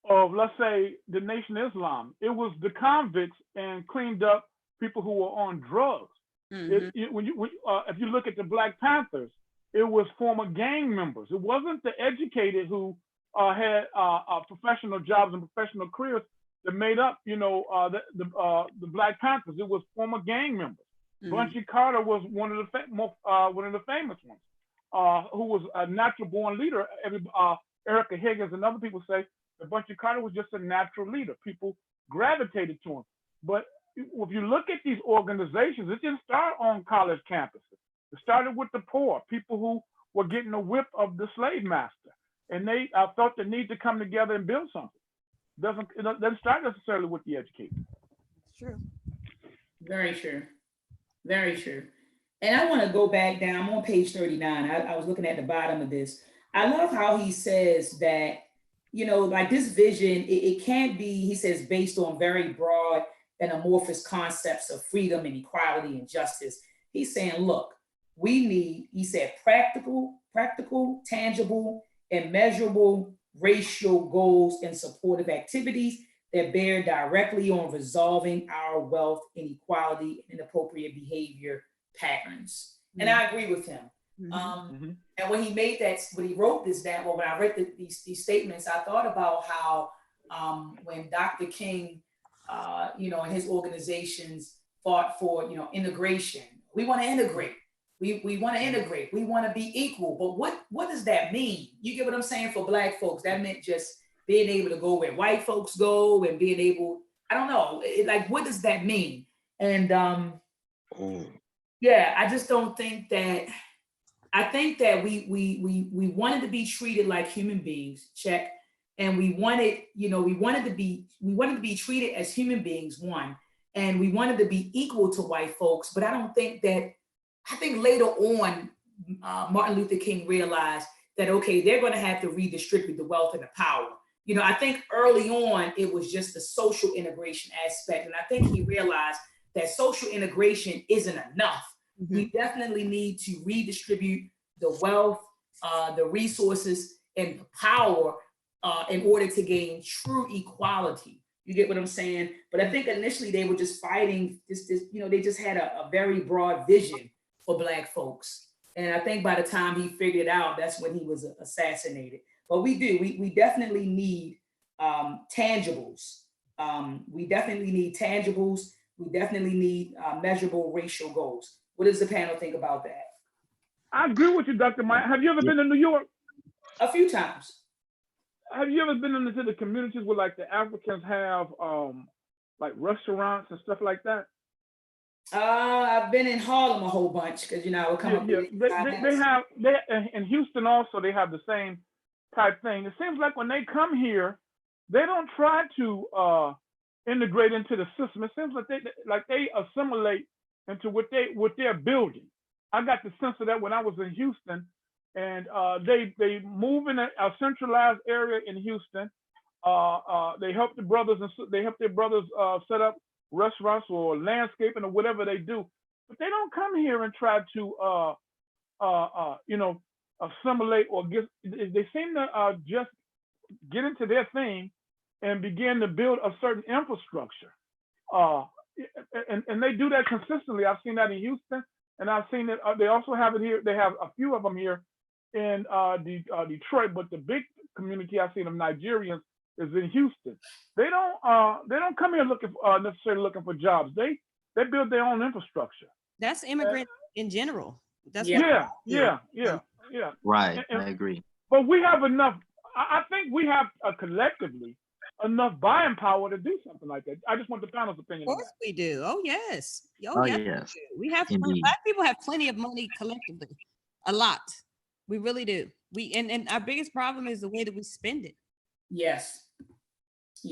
of, let's say, the Nation of Islam, it was the convicts and cleaned up people who were on drugs. Mhm. If you look at the Black Panthers, it was former gang members. It wasn't the educated who had professional jobs and professional careers that made up, the Black Panthers. It was former gang members. Bunchy Carter was one of the famous ones, who was a natural born leader. Erica Higgins and other people say that Bunchy Carter was just a natural leader. People gravitated to him. But if you look at these organizations, it didn't start on college campuses. It started with the poor, people who were getting the whip of the slave master, and they felt the need to come together and build something. It doesn't start necessarily with the educated. It's true. Very true. Very true. And I want to go back down. I'm on page 39. I was looking at the bottom of this. I love how he says that, like this vision, it can't be, he says, based on very broad and amorphous concepts of freedom and equality and justice. He's saying, look, we need, he said, practical, tangible, and measurable racial goals and supportive activities that bear directly on resolving our wealth inequality and inappropriate behavior patterns. And I agree with him. And when he wrote this down, well, when I read these statements, I thought about how when Dr. King, and his organizations fought for, integration. We want to integrate. We want to integrate. We want to be equal. But what does that mean? You get what I'm saying? For Black folks, that meant just being able to go where white folks go and being able, I don't know, what does that mean? And I just don't think that, I think that we wanted to be treated like human beings, check. And we wanted to be treated as human beings, one, and we wanted to be equal to white folks. But I think later on, Martin Luther King realized that, okay, they're going to have to redistribute the wealth and the power. I think early on, it was just the social integration aspect. And I think he realized that social integration isn't enough. We definitely need to redistribute the wealth, the resources, and the power in order to gain true equality. You get what I'm saying? But I think initially they were just fighting this, they just had a very broad vision for Black folks. And I think by the time he figured it out, that's when he was assassinated. But we definitely need tangibles. We definitely need tangibles. We definitely need measurable racial goals. What does the panel think about that? I agree with you, Dr. Mike. Have you ever been to New York? A few times. Have you ever been into the communities where like the Africans have like restaurants and stuff like that? I've been in Harlem a whole bunch because I would come up. Yeah. They have in Houston also. They have the same type thing. It seems like when they come here, they don't try to integrate into the system. It seems like they assimilate into what they're building. I got the sense of that when I was in Houston, and they move in a centralized area in Houston. They help their brothers set up restaurants or landscaping or whatever they do, but they don't come here and try to assimilate or get. They seem to just get into their thing and begin to build a certain infrastructure. And they do that consistently. I've seen that in Houston, and I've seen it. They also have it here. They have a few of them here in Detroit, but the big community I've seen of Nigerians is in Houston. They don't come here necessarily looking for jobs. They build their own infrastructure. That's immigrants in general. That's yeah. Right, and, I agree. But we have enough. I think we have collectively enough buying power to do something like that. I just want the panel's opinion. Of course we do. Oh yes. Yes. We have Black people have plenty of money collectively. A lot. We really do. And our biggest problem is the way that we spend it. Yes. We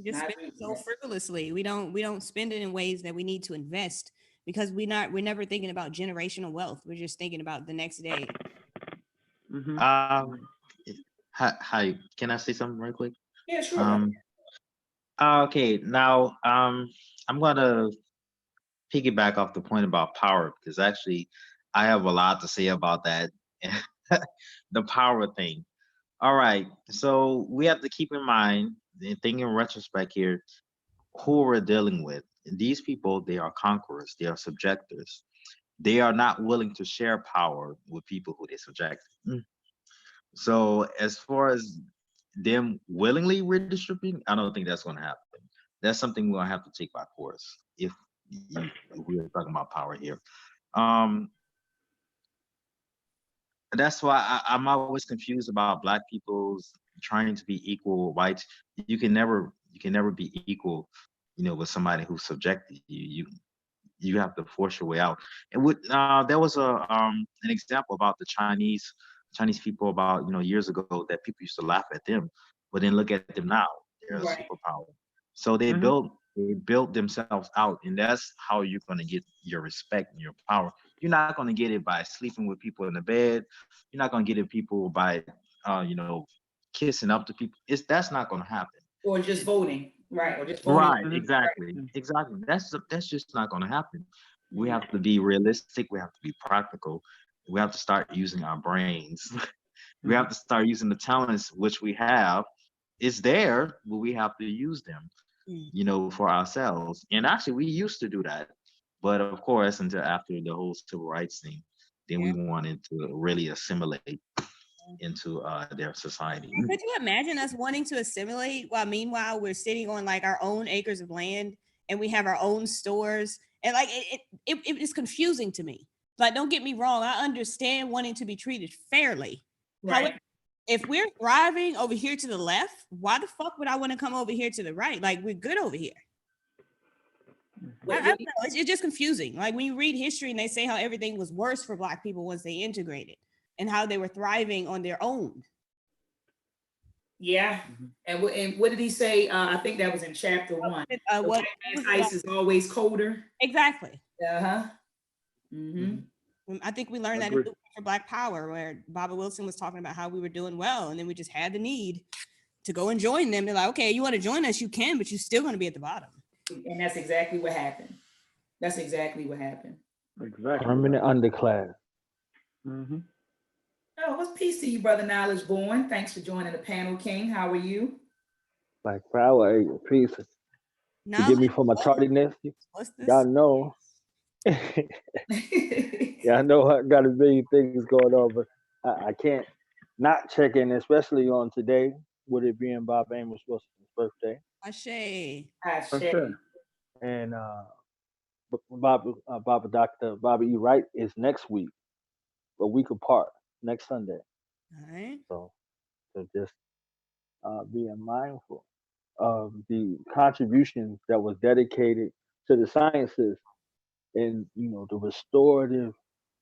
just spend it so frivolously. We don't spend it in ways that we need to invest because we're never thinking about generational wealth. We're just thinking about the next day. Hi, can I say something right quick? Yeah, sure. Okay, now I'm gonna piggyback off the point about power because actually I have a lot to say about that. The power thing. All right, so we have to keep in mind and think in retrospect here who we're dealing with. these people, they are conquerors, they are subjectors. They are not willing to share power with people who they subject. So as far as them willingly redistributing, I don't think that's going to happen. That's something we're going to have to take by force if we are talking about power here. Um, that's why I'm always confused about Black people's trying to be equal with whites. You can never be equal, with somebody who subjected you. You have to force your way out. And there was an example about the Chinese people about years ago that people used to laugh at them, but then look at them now. They're a Right. superpower. So they built themselves out, and that's how you're gonna get your respect and your power. You're not gonna get it by sleeping with people in the bed. You're not gonna get it people by kissing up to people. That's not gonna happen. Or just voting. Right. Or just voting. Right, exactly. That's just not going to happen. We have to be realistic. We have to be practical. We have to start using our brains. We have to start using the talents which we have. It's there, but we have to use them, for ourselves. And actually, we used to do that, but of course, until after the whole civil rights thing, then we wanted to really assimilate into their society. Could you imagine us wanting to assimilate while meanwhile we're sitting on like our own acres of land and we have our own stores, and like it is confusing to me. Like, don't get me wrong, I understand wanting to be treated fairly. Right. However, if we're thriving over here to the left, why the fuck would I want to come over here to the right? Like, we're good over here. I don't know. It's just confusing. Like when you read history and they say how everything was worse for Black people once they integrated and how they were thriving on their own. Yeah. And what did he say? I think that was in chapter 1. What ice is always colder. Exactly. Uh-huh. I think we learned that in for Black Power, where Bobby Wilson was talking about how we were doing well, and then we just had the need to go and join them. They're like, okay, you want to join us, you can, but you're still going to be at the bottom. And that's exactly what happened. Exactly. Permanent underclass. Oh, what's peace to you, Brother Knowledge Born? Thanks for joining the panel, King. How are you? Black power, peace. Forgive me for my tardiness. What's this? Y'all know. Yeah, I know I got a million things going on, but I can't not check in, especially on today, with it being Bob Amos Wilson's birthday. Ashe. And Dr. Bobby E. Wright is next week, a week apart, next Sunday. All right. So just being mindful of the contributions that was dedicated to the sciences and the restorative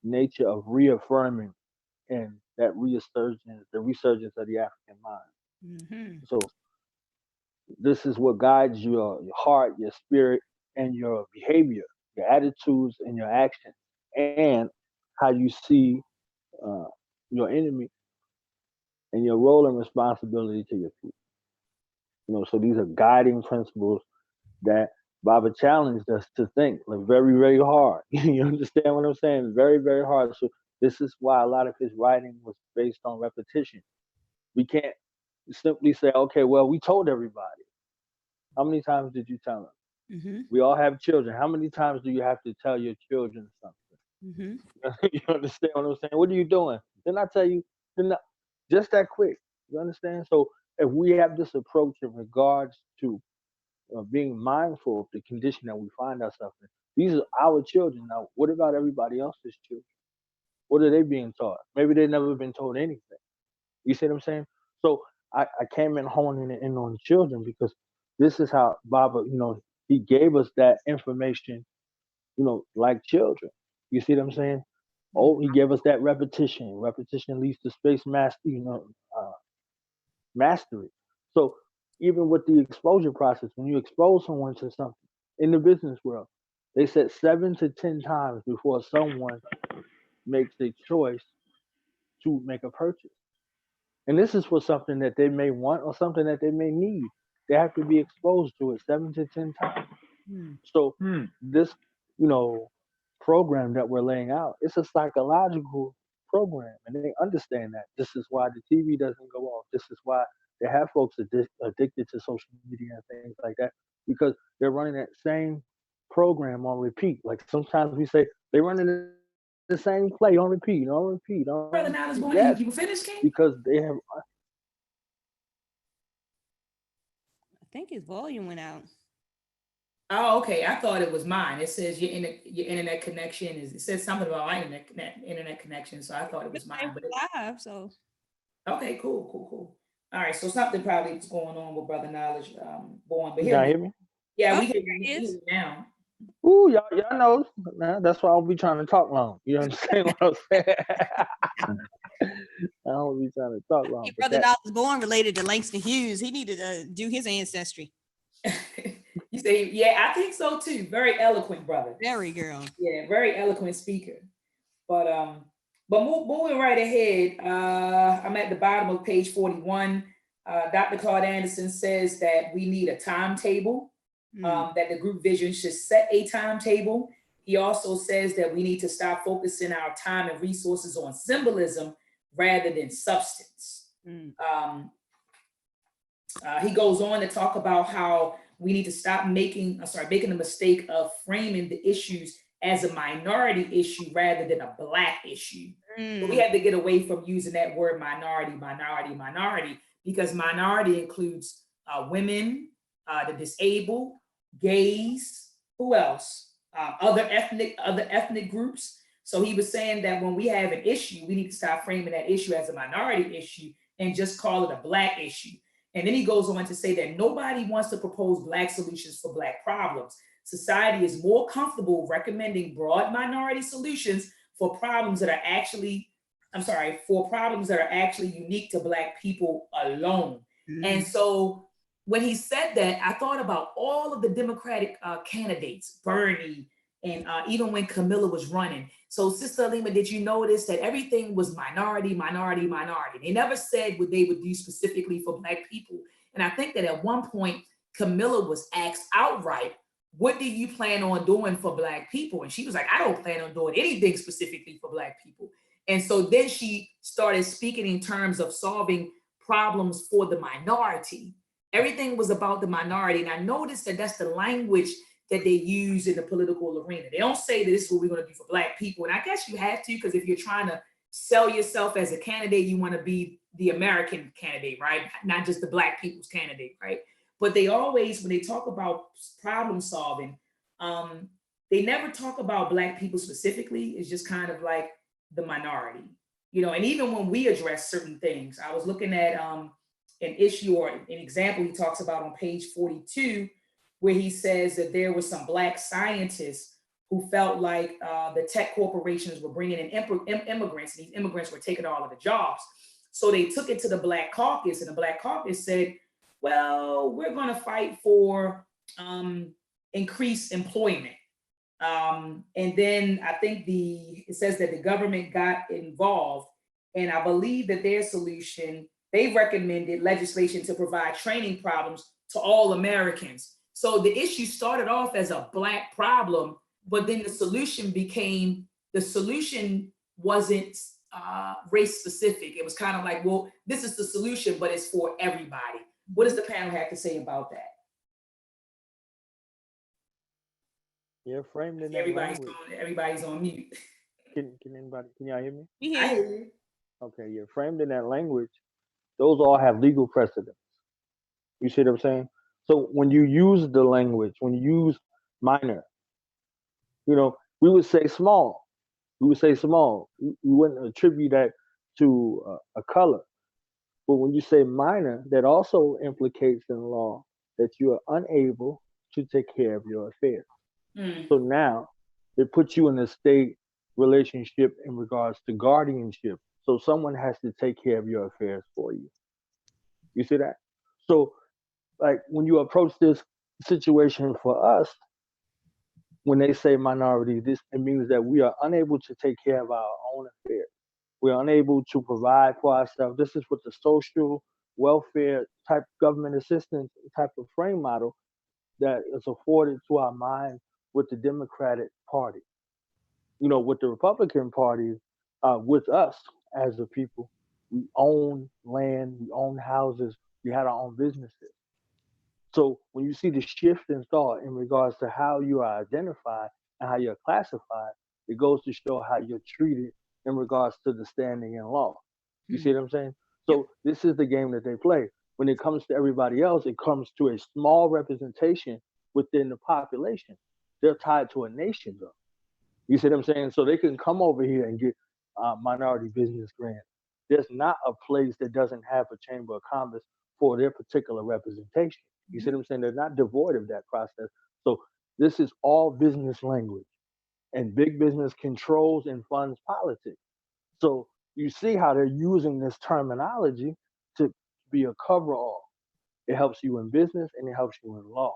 nature of reaffirming and that the resurgence of the African mind. So this is what guides your heart, your spirit, and your behavior, your attitudes and your actions, and how you see your enemy and your role and responsibility to your people. So these are guiding principles that Baba challenged us to think like very, very hard. You understand what I'm saying? Very, very hard. So this is why a lot of his writing was based on repetition. We can't simply say, okay, well, we told everybody. How many times did you tell them? We all have children. How many times do you have to tell your children something? You understand what I'm saying? What are you doing? Didn't I tell you? Just that quick. You understand? So if we have this approach in regards to being mindful of the condition that we find ourselves in, these are our children. Now, what about everybody else's children? What are they being taught? Maybe they've never been told anything. You see what I'm saying? So I came in honing it in on children because this is how Baba, he gave us that information, like children. You see what I'm saying? Oh, he gave us that repetition. Repetition leads to space mastery, mastery. So even with the exposure process, when you expose someone to something in the business world, they said 7 to 10 times before someone makes a choice to make a purchase. And this is for something that they may want or something that they may need. They have to be exposed to it 7 to 10 times. So this, program that we're laying out, it's a psychological program, and they understand that. This is why the TV doesn't go off. This is why they have folks addicted to social media and things like that, because they're running that same program on repeat. Like sometimes we say they running the same play on repeat, on repeat, on Brother repeat. Knowledge Born, Yes, you finished, King? because they have. I think his volume went out. Oh, okay. I thought it was mine. It says your internet connection is. It says something about my internet connection, so I thought it was mine. But Live, so okay, cool. All right, so something probably is going on with Brother Knowledge Born, but You here guys we. hear me? Yeah, oh, we can there he hear is. you now. Ooh, y'all know. Nah, that's why I don't be trying to talk long. You understand what I'm saying? I don't be trying to talk long. Your But brother that, Knowledge Born related to Langston Hughes. He needed to do his ancestry. You say, yeah, I think so too. Very eloquent, brother. Very girl. Yeah, very eloquent speaker. But moving right ahead, I'm at the bottom of page 41. Dr. Claud Anderson says that we need a timetable, that the group vision should set a timetable. He also says that we need to stop focusing our time and resources on symbolism rather than substance. He goes on to talk about how we need to stop making the mistake of framing the issues as a minority issue rather than a Black issue. So we have to get away from using that word minority, because minority includes women, the disabled, gays, who else? Other ethnic groups. So he was saying that when we have an issue, we need to stop framing that issue as a minority issue and just call it a Black issue. And then he goes on to say that nobody wants to propose Black solutions for Black problems. Society is more comfortable recommending broad minority solutions for problems that are actually unique to Black people alone. And so when he said that, I thought about all of the Democratic candidates, Bernie, and even when Camilla was running. So Sister Alima, did you notice that everything was minority? They never said what they would do specifically for Black people. And I think that at one point, Camilla was asked outright, what do you plan on doing for Black people? And she was like, I don't plan on doing anything specifically for Black people. And so then she started speaking in terms of solving problems for the minority. Everything was about the minority. And I noticed that that's the language that they use in the political arena. They don't say that this is what we're going to do for Black people. And I guess you have to, because if you're trying to sell yourself as a candidate, you want to be the American candidate, right? Not just the Black people's candidate, right? But they always, when they talk about problem solving, they never talk about Black people specifically. It's just kind of like the minority, and even when we address certain things, I was looking at an issue or an example he talks about on page 42, where he says that there were some Black scientists who felt like the tech corporations were bringing in immigrants, and these immigrants were taking all of the jobs. So they took it to the Black Caucus, and the Black Caucus said, well, we're going to fight for increased employment. And then I think it says that the government got involved, and I believe that their solution, they recommended legislation to provide training problems to all Americans. So the issue started off as a Black problem, but then the solution wasn't race specific. It was kind of like, well, this is the solution, but it's for everybody. What does the panel have to say about that? yeah, framed in that Everybody's language. everybody's on mute. Can y'all hear me? I hear you. Okay, yeah, framed in that language, those all have legal precedence. You see what I'm saying? So when you use the language, when you use minor, we would say small. We would say small. We wouldn't attribute that to a color. But when you say minor, that also implicates in law that you are unable to take care of your affairs. So now it puts you in a state relationship in regards to guardianship. So someone has to take care of your affairs for you. You see that? So like when you approach this situation for us, when they say minority, it means that we are unable to take care of our own affairs. We're unable to provide for ourselves. This is what the social welfare type government assistance type of frame model that is afforded to our mind with the Democratic Party. With the Republican Party, with us as a people, we own land, we own houses, we had our own businesses. So when you see the shift in thought in regards to how you are identified and how you're classified, it goes to show how you're treated in regards to the standing in law. You see what I'm saying? So this is the game that they play. When it comes to everybody else, it comes to a small representation within the population. They're tied to a nation, though. You see what I'm saying? So they can come over here and get minority business grants. There's not a place that doesn't have a chamber of commerce for their particular representation. You see what I'm saying? They're not devoid of that process. So this is all business language, and big business controls and funds politics. So you see how they're using this terminology to be a coverall. It helps you in business and it helps you in law.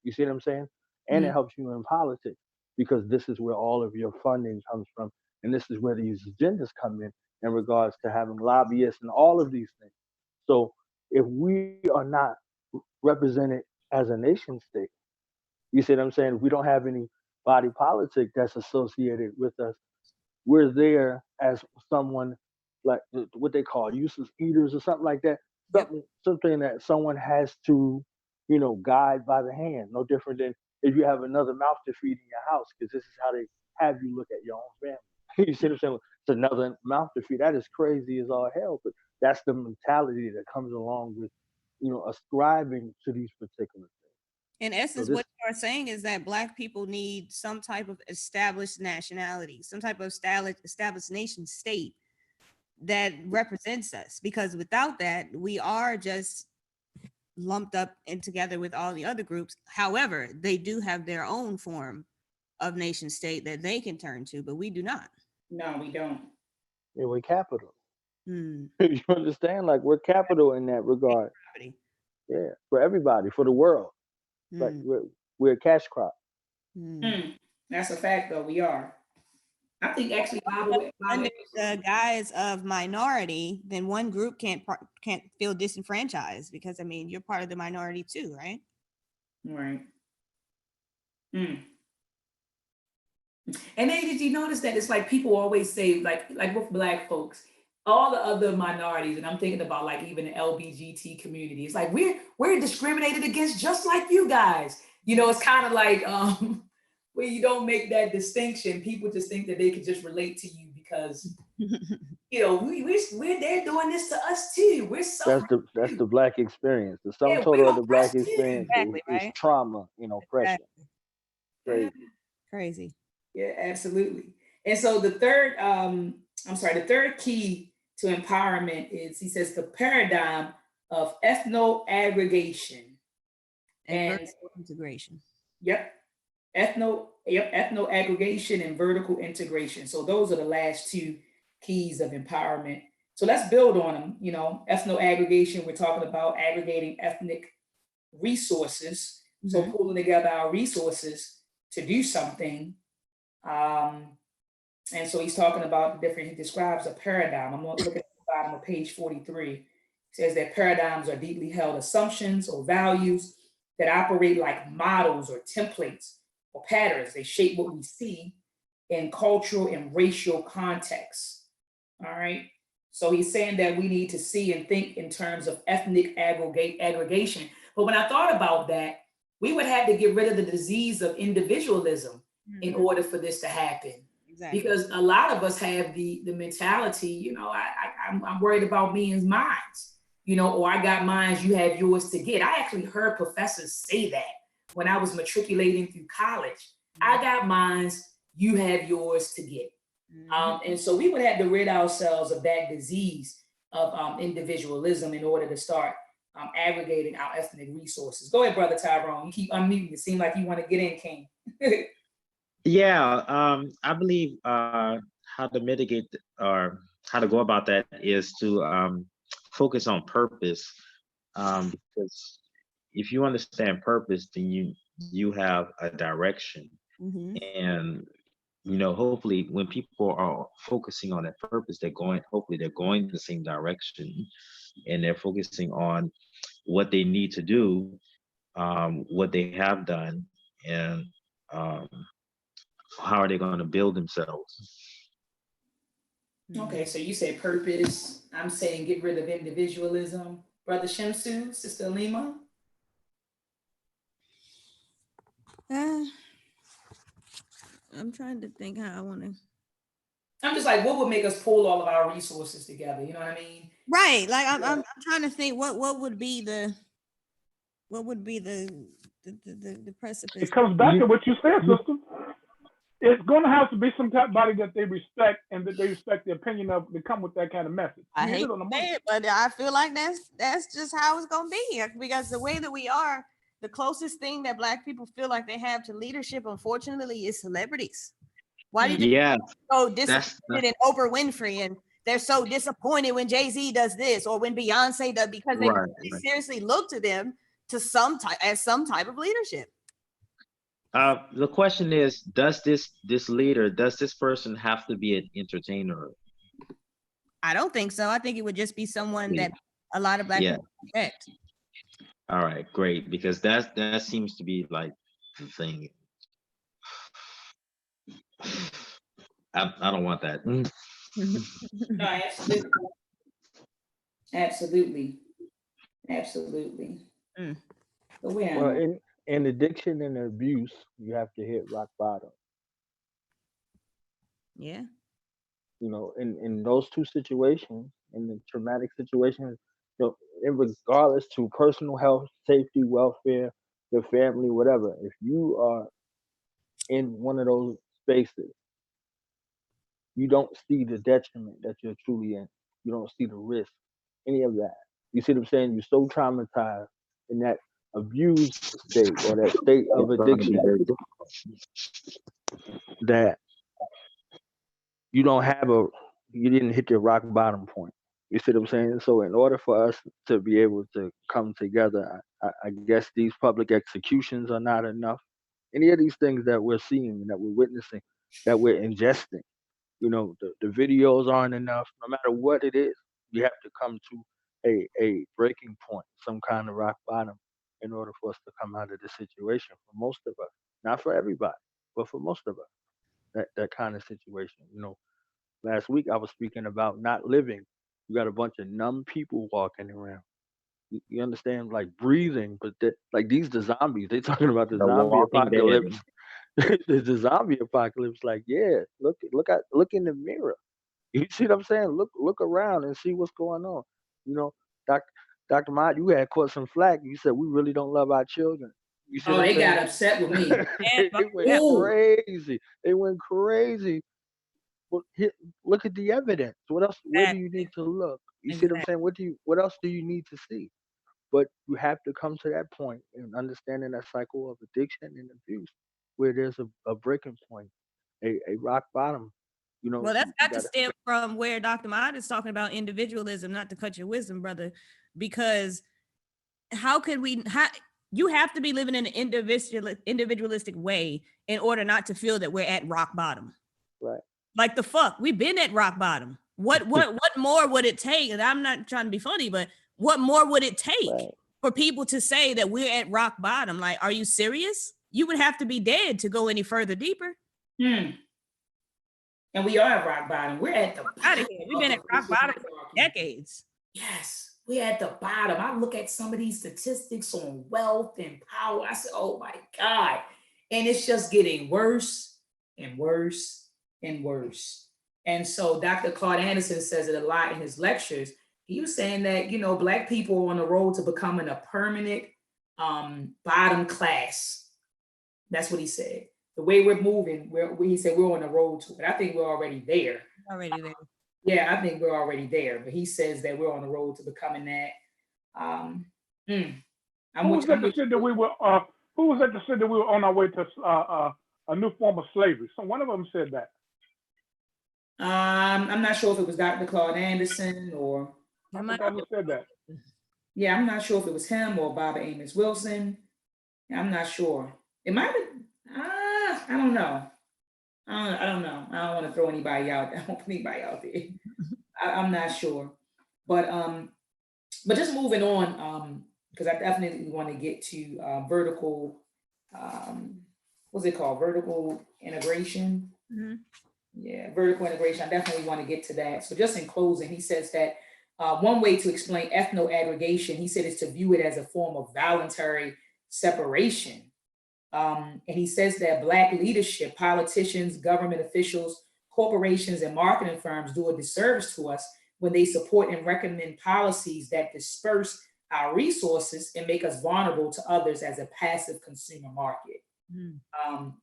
You see what I'm saying? And it helps you in politics because this is where all of your funding comes from. And this is where these agendas come in regards to having lobbyists and all of these things. So if we are not represented as a nation state, you see what I'm saying? If we don't have any body politic that's associated with us, we're there as someone like what they call useless eaters or something like that. Something that someone has to, guide by the hand. No different than if you have another mouth to feed in your house, because this is how they have you look at your own family. You see what I'm saying? It's another mouth to feed. That is crazy as all hell, but that's the mentality that comes along with, ascribing to these particular things. In essence, what you are saying is that Black people need some type of established nationality, some type of established nation state that represents us. Because without that, we are just lumped up and together with all the other groups. However, they do have their own form of nation state that they can turn to, but we do not. No, we don't. Yeah, we're capital. You understand? Like we're capital in that regard. Yeah, for everybody, for the world. Like we're a cash crop. That's a fact, though. We are. I think actually, under the guise of minority, then one group can't feel disenfranchised because you're part of the minority too, right? Right. And then did you notice that it's like people always say, like with Black folks, all the other minorities, and I'm thinking about like even the LBGT community, it's like we're discriminated against just like you guys. It's kind of like where you don't make that distinction. People just think that they could just relate to you because we're they're doing this to us too. We're so that's the Black experience. The sum total of the Black experience is trauma, pressure. Crazy. Crazy. Yeah, absolutely. And so the third key to empowerment is, he says, the paradigm of ethno-aggregation and vertical integration. Ethno-aggregation and vertical integration. So those are the last two keys of empowerment. So let's build on them. Ethno-aggregation, we're talking about aggregating ethnic resources. So pulling together our resources to do something. And so he's talking about he describes a paradigm. I'm going to look at the bottom of page 43. It says that paradigms are deeply held assumptions or values that operate like models or templates or patterns. They shape what we see in cultural and racial contexts. All right. So he's saying that we need to see and think in terms of ethnic aggregation. But when I thought about that, we would have to get rid of the disease of individualism in order for this to happen. Exactly. Because a lot of us have the mentality, I'm worried about me and mines, or I got mines, you have yours to get. I actually heard professors say that when I was matriculating through college. I got mines, you have yours to get. And so we would have to rid ourselves of that disease of individualism in order to start aggregating our ethnic resources. Go ahead, Brother Tyrone. You keep unmuting. It seems like you want to get in, King. Yeah, I believe how to mitigate or how to go about that is to focus on purpose. Because if you understand purpose, then you have a direction. And hopefully when people are focusing on that purpose, they're going the same direction, and they're focusing on what they need to do, what they have done, and how are they going to build themselves. Okay, so you say purpose. I'm saying get rid of individualism. Brother Shamsu, Sister Lima. I'm trying to think how I want to. I'm just like, what would make us pull all of our resources together? You know what I mean? Right. Like I'm trying to think what would be the the precipice. It comes back to what you said, sister. It's going to have to be somebody that they respect and that they respect the opinion of to come with that kind of message. I You hit hate it on the to money. say it, but I feel like that's just how it's gonna be because the way that we are, the closest thing that Black people feel like they have to leadership, unfortunately, is celebrities. Why did you Yeah, so that's disappointed in Oprah Winfrey and they're so disappointed when Jay-Z does this or when Beyonce does because they right. really seriously look to them to some type of leadership. The question is, does this person have to be an entertainer? I don't think so. I think it would just be someone Yeah. that a lot of Black Yeah. people respect. All right, great, because that seems to be like the thing. I don't want that. No, absolutely. Absolutely. Absolutely. Mm. But we Well, are. in addiction and abuse, you have to hit rock bottom. Yeah. You know, in those two situations, in the traumatic situations, you know, in regardless to personal health, safety, welfare, your family, whatever, if you are in one of those spaces, you don't see the detriment that you're truly in. You don't see the risk, any of that. You see what I'm saying? You're so traumatized in that abused state or that state of It's going to be addiction very difficult. that you don't have you didn't hit your rock bottom point. You see what I'm saying? So in order for us to be able to come together, I guess these public executions are not enough. Any of these things that we're seeing, that we're witnessing, that we're ingesting, you know, the videos aren't enough. No matter what it is, you have to come to a breaking point, some kind of rock bottom, in order for us to come out of the situation. For most of us, not for everybody, but for most of us, that kind of situation. You know, last week I was speaking about not living. You got a bunch of numb people walking around. You understand, like breathing, but like these the zombies. They talking about the The zombie Walking Dead. apocalypse. The zombie apocalypse. Like, yeah, look in the mirror. You see what I'm saying? Look around and see what's going on. You know, Dr. Maat, you had caught some flack. You said we really don't love our children. You see Oh, what I'm they saying? got upset with me. And They went Ooh. crazy. They went crazy. Well, look at the evidence. What else? Where do you need to look? You see what I'm saying? What else do you need to see? But you have to come to that point and understanding that cycle of addiction and abuse, where there's a breaking point, a rock bottom. You know, well, that's you got to gotta. stem from where Dr. Maat is talking about individualism, not to cut your wisdom, brother, because how could you have to be living in an individualistic way in order not to feel that we're at rock bottom. Right. Like the fuck, we've been at rock bottom. What more would it take? And I'm not trying to be funny, but what more would it take Right. for people to say that we're at rock bottom? Like, are you serious? You would have to be dead to go any further deeper. And we are at rock bottom. We're at the Out of bottom. here. We've been at rock bottom for decades. Yes, we're at the bottom. I look at some of these statistics on wealth and power. I say, oh my God. And it's just getting worse and worse and worse. And so Dr. Claud Anderson says it a lot in his lectures. He was saying that, you know, Black people are on the road to becoming a permanent bottom class. That's what he said. The way we're moving, he said we're on the road to it. I think we're already there. Already there. Yeah, I think we're already there. But he says that we're on the road to becoming that. Who was at the said that we were on our way to a new form of slavery? So one of them said that. I'm not sure if it was Dr. Claud Anderson or I forgot who said that. Yeah, I'm not sure if it was him or Baba Amos Wilson. I'm not sure. It might have been, I don't know. I don't know. I don't want to throw anybody out. I don't put anybody out there. I'm not sure. But just moving on, because I definitely want to get to vertical, what's it called? Vertical integration. Mm-hmm. Yeah, vertical integration. I definitely want to get to that. So just in closing, he says that one way to explain ethno-aggregation, he said, is to view it as a form of voluntary separation And he says that Black leadership, politicians, government officials, corporations, and marketing firms do a disservice to us when they support and recommend policies that disperse our resources and make us vulnerable to others as a passive consumer market.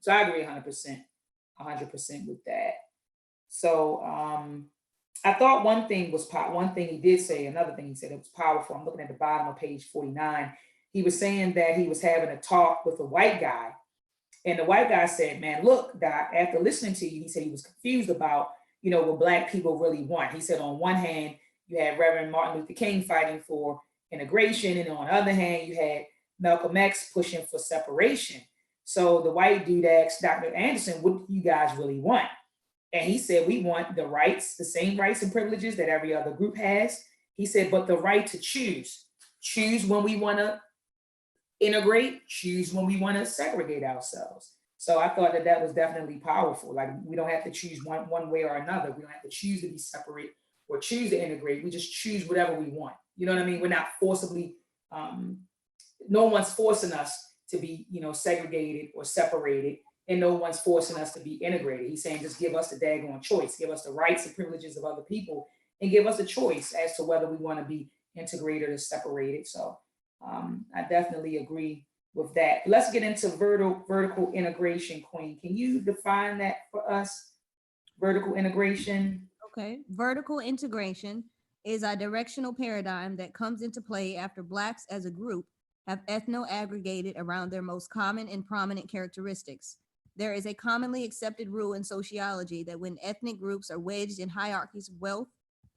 So I agree 100% with that. So I thought one thing he did say, another thing he said, it was powerful. I'm looking at the bottom of page 49. He was saying that he was having a talk with a white guy, and the white guy said, man, look, Doc, after listening to you, he said he was confused about, what Black people really want. He said, on one hand, you had Reverend Martin Luther King fighting for integration, and on the other hand, you had Malcolm X pushing for separation. So the white dude asked Dr. Anderson, what do you guys really want? And he said, we want the rights, the same rights and privileges that every other group has. He said, but the right to choose when we want to integrate, choose when we want to segregate ourselves. So I thought that was definitely powerful. Like, we don't have to choose one way or another. We don't have to choose to be separate or choose to integrate. We just choose whatever we want. You know what I mean? We're not forcibly, no one's forcing us to be, segregated or separated, and no one's forcing us to be integrated. He's saying, just give us the daggone choice, give us the rights and privileges of other people, and give us a choice as to whether we want to be integrated or separated. So I definitely agree with that. Let's get into vertical integration, Queen. Can you define that for us? Vertical integration. Okay. Vertical integration is a directional paradigm that comes into play after Blacks as a group have ethno-aggregated around their most common and prominent characteristics. There is a commonly accepted rule in sociology that when ethnic groups are wedged in hierarchies of wealth,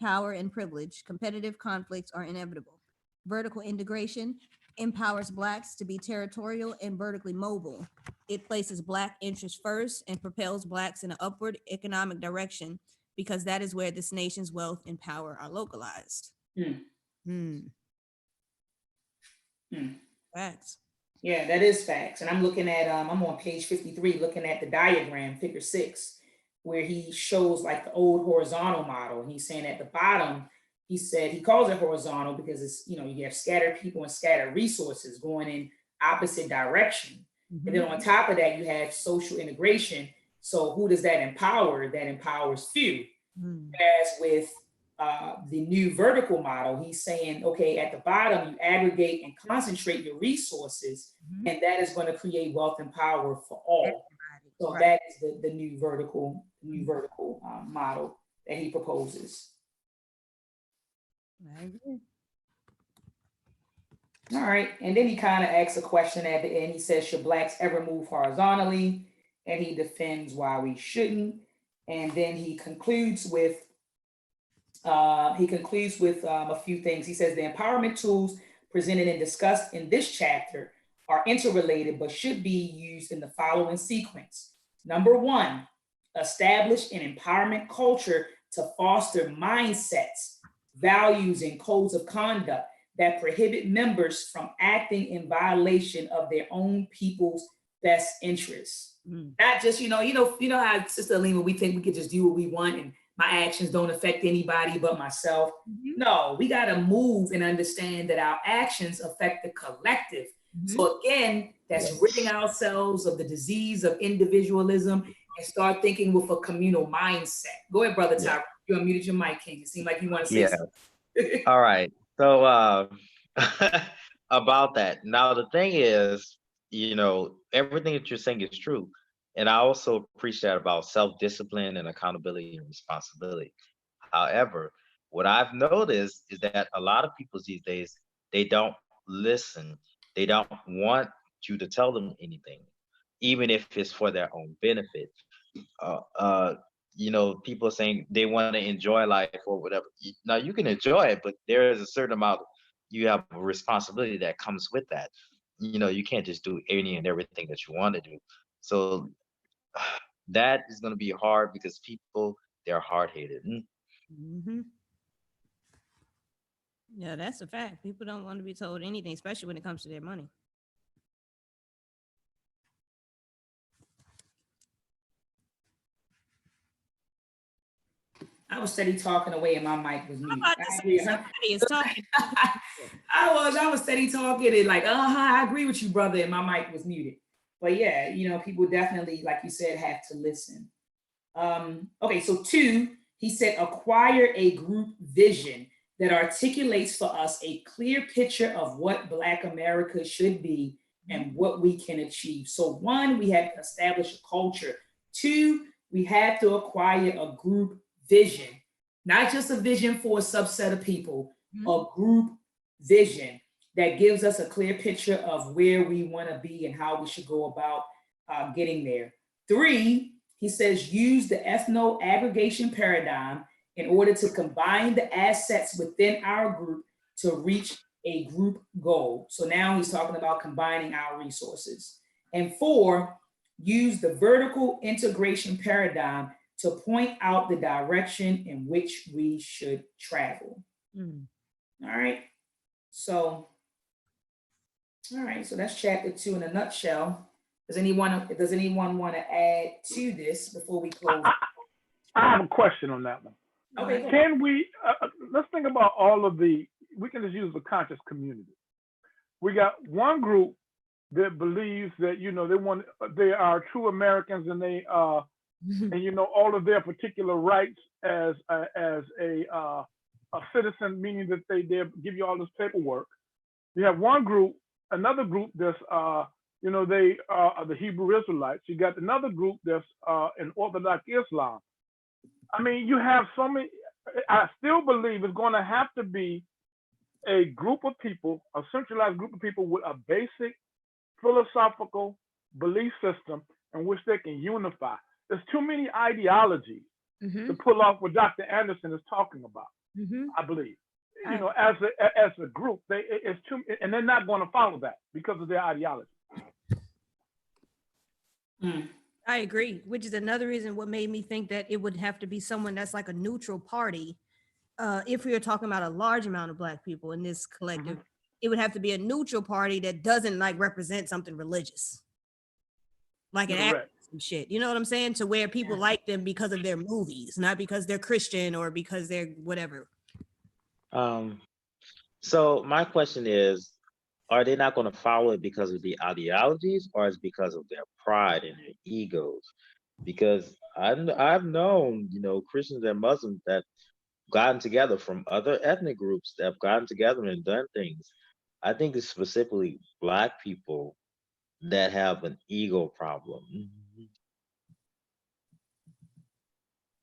power, and privilege, competitive conflicts are inevitable. Vertical integration empowers Blacks to be territorial and vertically mobile. It places Black interests first and propels Blacks in an upward economic direction because that is where this nation's wealth and power are localized. Facts. Yeah, that is facts. And I'm looking at, I'm on page 53, looking at the diagram, figure 6, where he shows like the old horizontal model. And he's saying at the bottom, he said he calls it horizontal because it's, you have scattered people and scattered resources going in opposite direction. And then on top of that, you have social integration. So who does that empower? That empowers few. As with the new vertical model, he's saying, okay, at the bottom, you aggregate and concentrate your resources, and that is going to create wealth and power for all. So that is the new vertical model that he proposes. I agree. All right, and then he kind of asks a question at the end. He says, should Blacks ever move horizontally? And he defends why we shouldn't. And then he concludes with a few things. He says the empowerment tools presented and discussed in this chapter are interrelated, but should be used in the following sequence. Number 1, establish an empowerment culture to foster mindsets, values, and codes of conduct that prohibit members from acting in violation of their own people's best interests. Not just, you know how, Sister Alima, we think we could just do what we want and my actions don't affect anybody but myself. No, we got to move and understand that our actions affect the collective. So again, that's ridding ourselves of the disease of individualism and start thinking with a communal mindset. Go ahead, Brother Tyrone. You unmuted your mic, King. It seemed like you want to say something. All right. So about that. Now, the thing is, everything that you're saying is true. And I also preach that about self-discipline and accountability and responsibility. However, what I've noticed is that a lot of people these days, they don't listen. They don't want you to tell them anything, even if it's for their own benefit. People saying they want to enjoy life or whatever. Now you can enjoy it, but there is a certain amount you have a responsibility that comes with that. You can't just do any and everything that you want to do. So that is going to be hard because people, they're hard-headed. Yeah, that's a fact. People don't want to be told anything, especially when it comes to their money. I was steady talking away and my mic was muted. Somebody is talking. I was steady talking and like, I agree with you, brother, and my mic was muted. but yeah, people definitely, like you said, have to listen. Okay, so 2, he said, acquire a group vision that articulates for us a clear picture of what Black America should be and what we can achieve. So 1, we have to establish a culture. 2, we have to acquire a group vision, not just a vision for a subset of people, a group vision that gives us a clear picture of where we want to be and how we should go about getting there. 3, he says, use the ethno aggregation paradigm in order to combine the assets within our group to reach a group goal. So now he's talking about combining our resources. And 4, use the vertical integration paradigm to point out the direction in which we should travel. All right. So that's chapter 2 in a nutshell. Does anyone want to add to this before we close? I have a question on that one. Okay. Can we, let's think about we can just use the conscious community. We got one group that believes that, they are true Americans and they, and all of their particular rights as a citizen, meaning that they give you all this paperwork. You have one group, another group that's, they are the Hebrew Israelites. You got another group that's in Orthodox Islam. I mean, you have so many. I still believe it's going to have to be a group of people, a centralized group of people with a basic philosophical belief system in which they can unify. There's too many ideologies to pull off what Dr. Anderson is talking about. I believe, as a group, it's too, and they're not going to follow that because of their ideology. I agree, which is another reason what made me think that it would have to be someone that's like a neutral party. If we were talking about a large amount of Black people in this collective, it would have to be a neutral party that doesn't like represent something religious, like an activist shit. You know what I'm saying? To where people like them because of their movies, not because they're Christian or because they're whatever. So my question is, are they not going to follow it because of the ideologies, or is it because of their pride and their egos? Because I've known, Christians and Muslims that gotten together from other ethnic groups that have gotten together and done things. I think it's specifically Black people that have an ego problem.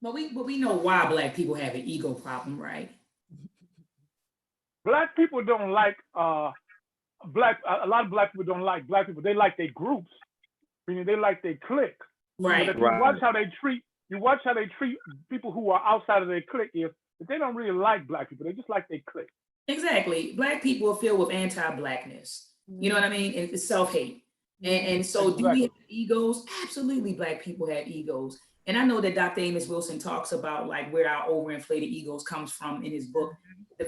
But we know why Black people have an ego problem, right? Black people don't like a lot of Black people don't like Black people. They like their groups, meaning they like their clique. Right. But if you watch how they treat people who are outside of their clique, is that they don't really like Black people. They just like their clique. Exactly. Black people are filled with anti-Blackness. You know what I mean? It's self-hate. And so do we have egos? Absolutely, Black people have egos. And I know that Dr. Amos Wilson talks about like where our overinflated egos comes from in his book, The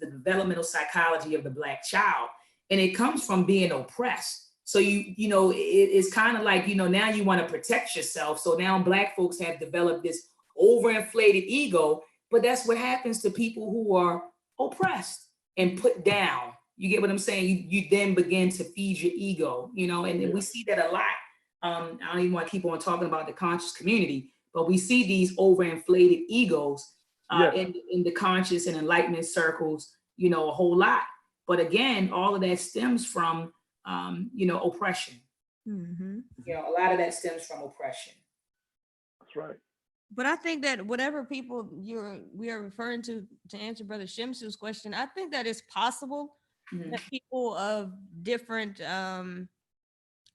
Developmental Psychology of the Black Child. And it comes from being oppressed. So it's kind of like, now you want to protect yourself. So now Black folks have developed this overinflated ego, but that's what happens to people who are oppressed and put down. You get what I'm saying? You then begin to feed your ego, and we see that a lot. I don't even want to keep on talking about the conscious community, but we see these overinflated egos in the conscious and enlightenment circles, a whole lot. But again, all of that stems from, oppression. A lot of that stems from oppression. That's right. But I think that whatever people we are referring to answer Brother Shimsu's question, I think that it's possible that people of different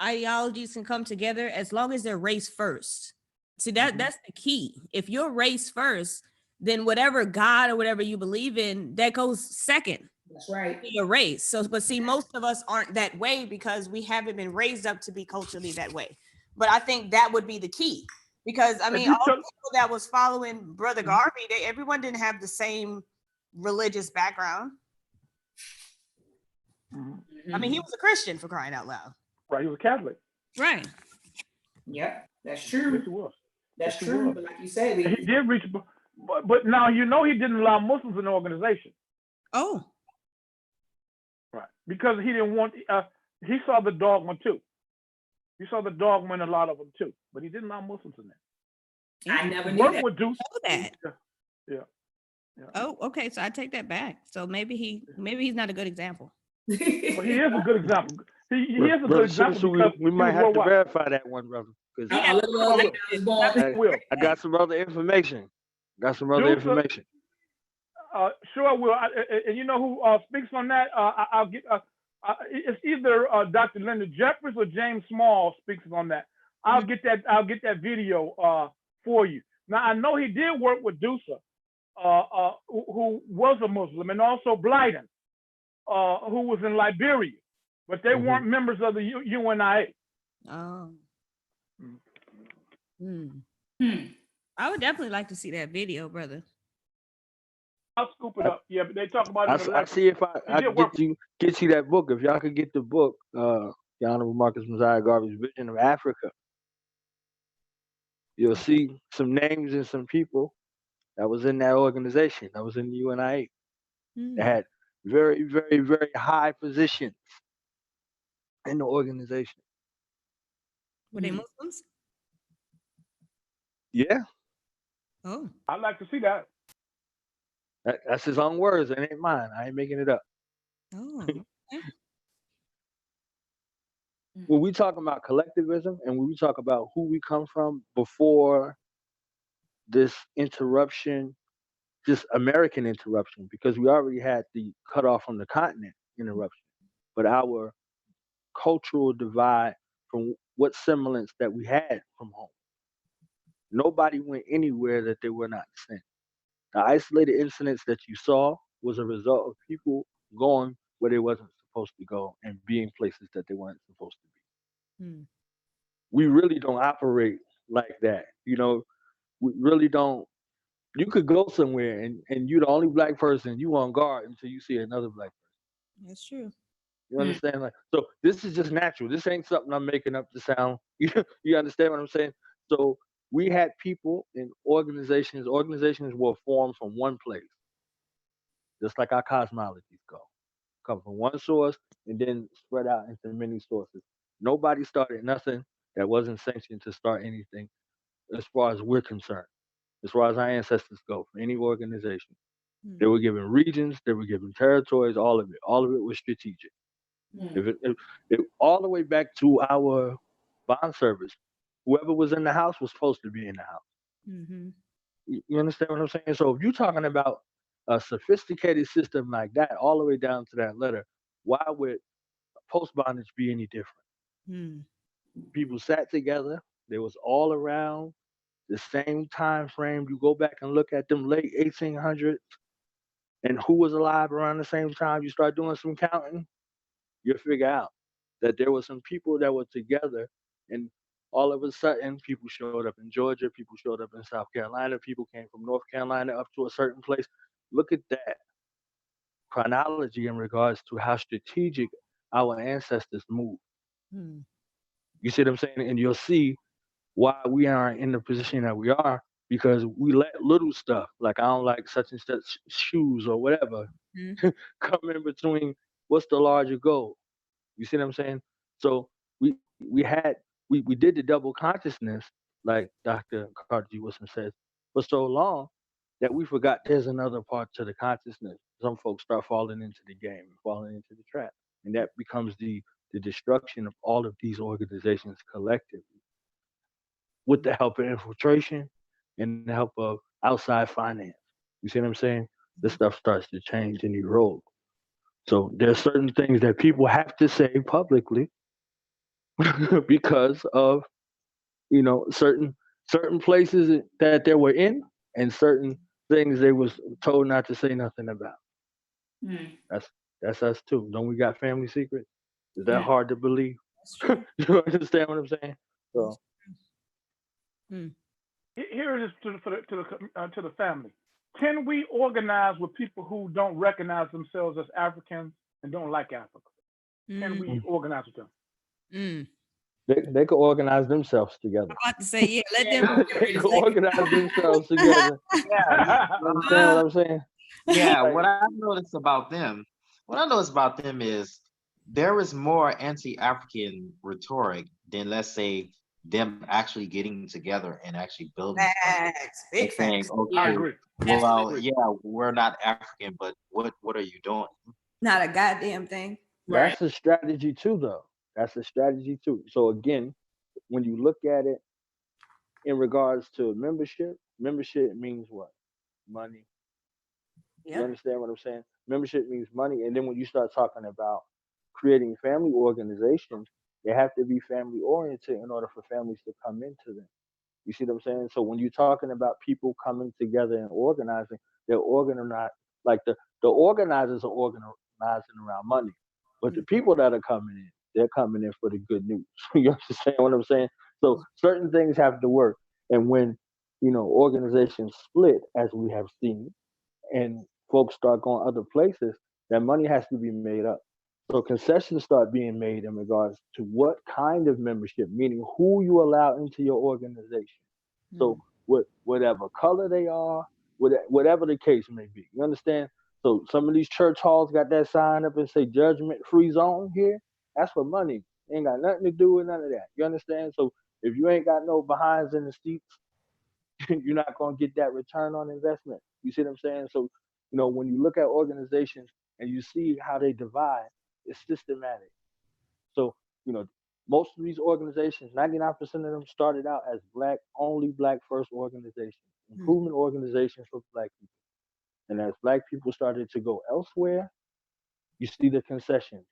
ideologies can come together as long as they're race first. See, that's the key. If you're race first, then whatever God or whatever you believe in, that goes second. That's right. Your race. So, but see, most of us aren't that way because we haven't been raised up to be culturally that way. But I think that would be the key. Because I mean, all the people that was following Brother Garvey, everyone didn't have the same religious background. I mean, he was a Christian, for crying out loud. Right, he was Catholic. Right. Yep, that's true. Yes, he was. That's true. But like you said, he did reach, but now he didn't allow Muslims in the organization. Oh. Right, because he didn't want. He saw the dogma too. You saw the dog win a lot of them too, but he didn't allow Muslims in there. I never knew Work that. with Deuce. Know that. Yeah. Oh, okay. So I take that back. So maybe he's not a good example. Well, he is a good example. He is a good Brother example Shamsu, because we might he was have to worldwide. verify that one, brother. Because Yeah. Look at all the is born. Will. I got some other information. Deuce, information. Sure, I will. And you know who speaks on that? I'll get. It's either Dr. Linda Jeffries or James Small speaks on that. I'll get that video for you. Now I know he did work with Dusa, who was a Muslim, and also Blyden, who was in Liberia, but they weren't members of the UNIA. Oh. Mm. I would definitely like to see that video, brother. I'll scoop it up. Yeah, but they talk about it in the I see if I did can work- get you that book. If y'all could get the book, the Honorable Marcus Mosiah Garvey's Vision of Africa, you'll see some names and some people that was in that organization, that was in the UNIA, that had very, very, very high positions in the organization. Were they Muslims? Yeah, Oh. I'd like to see that. that's his own words. It ain't mine. I ain't making it up. Oh. Okay. When we talk about collectivism and when we talk about who we come from before this interruption, this American interruption, because we already had the cut off from the continent interruption, but our cultural divide from what semblance that we had from home. Nobody went anywhere that they were not sent. The isolated incidents that you saw was a result of people going where they wasn't supposed to go and being places that they weren't supposed to be. We really don't operate like that. You know, we really don't. You could go somewhere and you're the only black person, you on guard until you see another black person. That's true. You understand? Like, so this is just natural. This ain't something I'm making up to sound. You understand what I'm saying? So we had people in organizations. Organizations were formed from one place, just like our cosmologies go. Come from one source and then spread out into many sources. Nobody started nothing that wasn't sanctioned to start anything, as far as we're concerned. As far as our ancestors go, for any organization, they were given regions, they were given territories. All of it was strategic. If all the way back to our bond service, whoever was in the house was supposed to be in the house. You understand what I'm saying? So if you're talking about a sophisticated system like that, all the way down to that letter, why would post bondage be any different? People sat together. They was all around the same time frame. You go back and look at them late 1800s and who was alive around the same time. You start doing some counting, you'll figure out that there were some people that were together, and all of a sudden people showed up in Georgia, people showed up in South Carolina, people came from North Carolina up to a certain place. Look at that chronology in regards to how strategic our ancestors moved. You see what I'm saying? And you'll see why we aren't in the position that we are, because we let little stuff, like I don't like such and such shoes or whatever, come in between what's the larger goal. You see what I'm saying? So we did the double consciousness, like Dr. Carter G. Wilson says, for so long that we forgot there's another part to the consciousness. Some folks start falling into the game, falling into the trap. And that becomes the destruction of all of these organizations collectively, with the help of infiltration and the help of outside finance. You see what I'm saying? This stuff starts to change and erode. So there's certain things that people have to say publicly because of, you know, certain places that they were in and certain things they was told not to say nothing about. That's us too. Don't we got family secrets? Is that hard to believe? You understand what I'm saying? So here it is to the family. Can we organize with people who don't recognize themselves as Africans and don't like Africa? Can we organize with them? they could organize themselves together. I'm about to say, yeah, let them. They could organize themselves together. Yeah, You understand what I'm saying? yeah. What I notice about them is there is more anti-African rhetoric than, let's say, them actually getting together and actually building something. Facts, big And saying, facts. I okay, agree. well, Absolutely. yeah, we're not African, but what are you doing? Not a goddamn thing. Right. That's a strategy too, though. That's a strategy too. So again, when you look at it in regards to membership, membership means what? Money. You Yep. understand what I'm saying? Membership means money. And then when you start talking about creating family organizations, they have to be family oriented in order for families to come into them. You see what I'm saying? So when you're talking about people coming together and organizing, they're organized like the organizers are organizing around money. But the people that are coming in, they're coming in for the good news. You understand what I'm saying? So certain things have to work. And when, organizations split, as we have seen, and folks start going other places, that money has to be made up. So concessions start being made in regards to what kind of membership, meaning who you allow into your organization. So whatever color they are, whatever the case may be, you understand? So some of these church halls got that sign up and say judgment free zone here. That's for money. Ain't got nothing to do with none of that. You understand? So if you ain't got no behinds in the seats, you're not going to get that return on investment. You see what I'm saying? So, when you look at organizations and you see how they divide, it's systematic. So, you know, most of these organizations, 99% of them started out as black first organizations, improvement organizations for black people. And as black people started to go elsewhere, you see the concessions.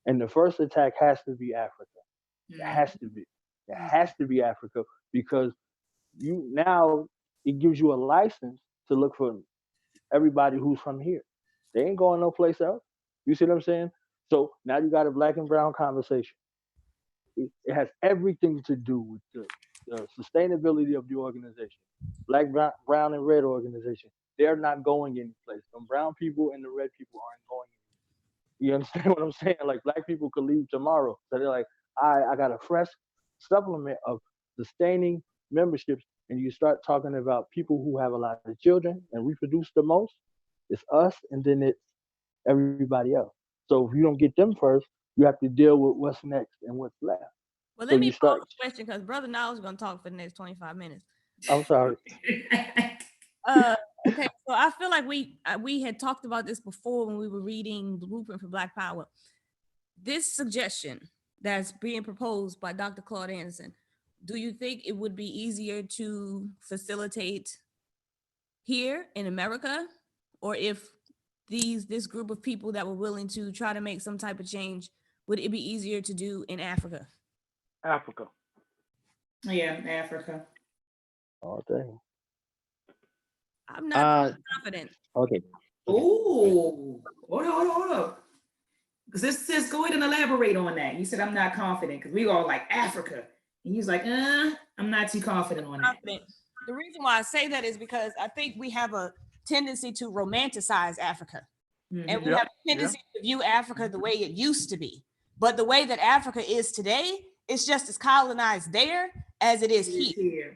And the first attack has to be Africa. It has to be. It has to be Africa because you now it gives you a license to look for everybody who's from here. They ain't going no place else. You see what I'm saying? So now you got a black and brown conversation. It has everything to do with the sustainability of the organization. Black, brown, and red organization. They're not going any place. The brown people and the red people aren't going anywhere. You understand what I'm saying? Like black people could leave tomorrow. So they're like, I got a fresh supplement of sustaining memberships. And you start talking about people who have a lot of children and reproduce the most. It's us and then it's everybody else. So if you don't get them first, you have to deal with what's next and what's left. Well, So let me you pose start. a question because Brother Niall is going to talk for the next 25 minutes. I'm sorry. Okay, so I feel like we had talked about this before when we were reading the Blueprint for Black Power. This suggestion that's being proposed by Dr. Claud Anderson, do you think it would be easier to facilitate here in America, or if this group of people that were willing to try to make some type of change, would it be easier to do in Africa? Africa. Yeah, Africa. Oh dang. I'm not Uh, confident. okay. Ooh, hold up. Because this go ahead and elaborate on that. You said I'm not confident because we all like Africa. And he's like, I'm not too confident on that. Confident. The reason why I say that is because I think we have a tendency to romanticize Africa. And we Yep. have a tendency to view Africa the way it used to be. But the way that Africa is today, it's just as colonized there as it is here.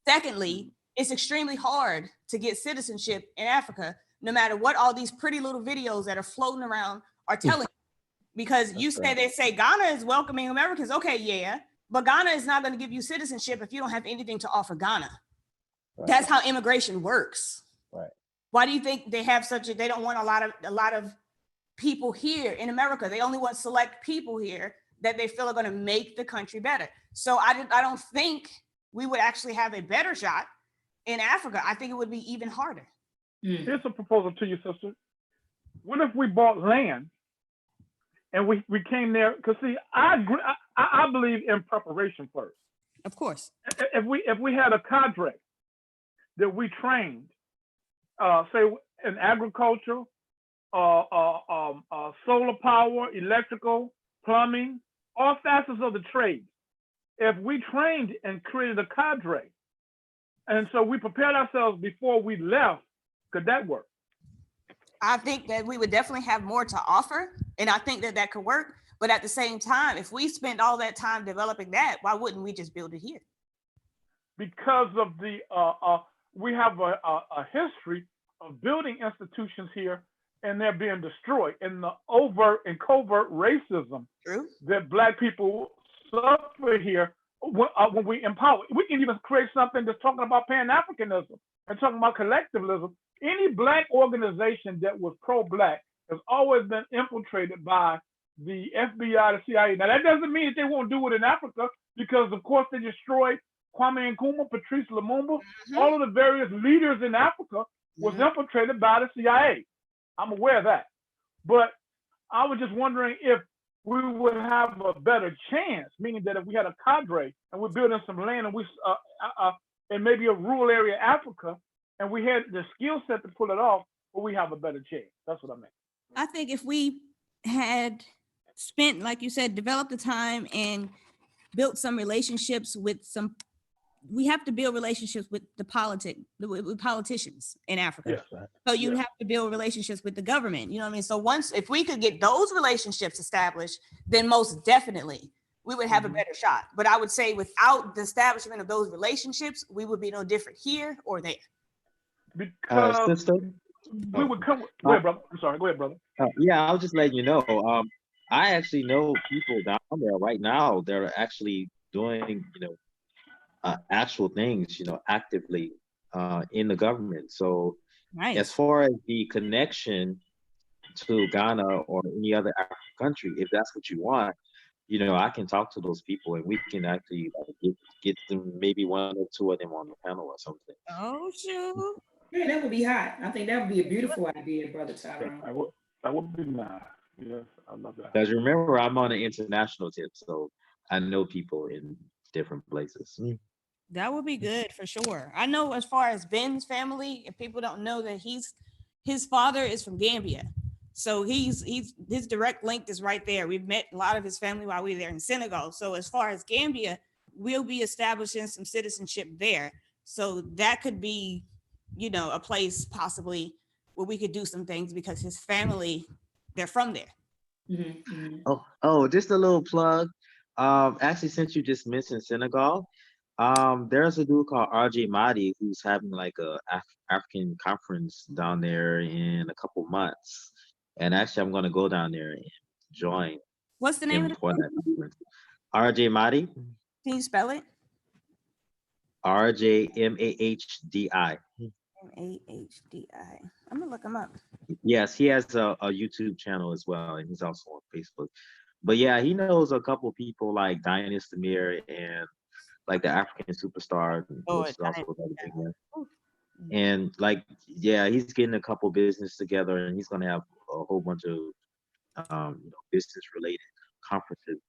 Secondly, it's extremely hard to get citizenship in Africa, no matter what all these pretty little videos that are floating around are telling you. Because you say, they say Ghana is welcoming Americans. Okay, yeah. But Ghana is not going to give you citizenship if you don't have anything to offer Ghana. Right. That's how immigration works. Right. Why do you think they have they don't want a lot of people here in America? They only want select people here that they feel are going to make the country better. So I don't think we would actually have a better shot in Africa. I think it would be even harder. Here's a proposal to you, sister. What if we bought land and we came there? Because see, I believe in preparation first. Of course. If we had a cadre that we trained, say in agriculture, solar power, electrical, plumbing, all facets of the trade. If we trained and created a cadre, and so we prepared ourselves before we left, could that work? I think that we would definitely have more to offer, and I think that could work. But at the same time, if we spend all that time developing that, why wouldn't we just build it here? Because of the we have a history of building institutions here and they're being destroyed, and the overt and covert racism True. that Black people suffer here when we empower. We can even create something that's talking about Pan-Africanism and talking about collectivism. Any Black organization that was pro-Black has always been infiltrated by the FBI, the CIA. Now, that doesn't mean that they won't do it in Africa, because, of course, they destroyed Kwame Nkrumah, Patrice Lumumba. All of the various leaders in Africa was infiltrated by the CIA. I'm aware of that. But I was just wondering if we would have a better chance, meaning that if we had a cadre and we're building some land and we in maybe a rural area of Africa, and we had the skill set to pull it off, will we have a better chance? That's what I meant. I think if we had spent, like you said, developed the time and built some relationships with we have to build relationships with with politicians in Africa. Yes. So you have to build relationships with the government. You know what I mean? So if we could get those relationships established, then most definitely we would have a better shot. But I would say without the establishment of those relationships, we would be no different here or there. Because Sister? we would come. Go ahead, brother. I'm sorry. Go ahead, brother. Yeah, I'll just let you know. I actually know people down there right now that are actually doing, actual things, actively in the government. So Right. as far as the connection to Ghana or any other African country, if that's what you want, I can talk to those people and we can actually get them, maybe one or two of them on the panel or something. Oh, shoot. Yeah, that would be hot. I think that would be a beautiful idea, Brother Tyrone. That would be nice. Yes, I love that. Because remember, I'm on an international tip, so I know people in different places. That would be good for sure. I know as far as Ben's family, if people don't know that his father is from Gambia. So his direct link is right there. We've met a lot of his family while we were there in Senegal. So as far as Gambia, we'll be establishing some citizenship there. So that could be, a place possibly where we could do some things because his family, they're from there. Mm-hmm. Oh, just a little plug. Actually, since you just mentioned Senegal, there's a dude called RJ Mahdi who's having like a African conference down there in a couple months. And actually, I'm going to go down there and join What's the name him of for that conference. RJ Mahdi. Can you spell it? RJMAHDI. MAHDI. I'm gonna look him up. Yes, he has a YouTube channel as well, and he's also on Facebook. But yeah, he knows a couple people like Diana Samir and like the African Superstar, which is also another big one. And like, yeah, he's getting a couple business together, and he's gonna have a whole bunch of business related conferences,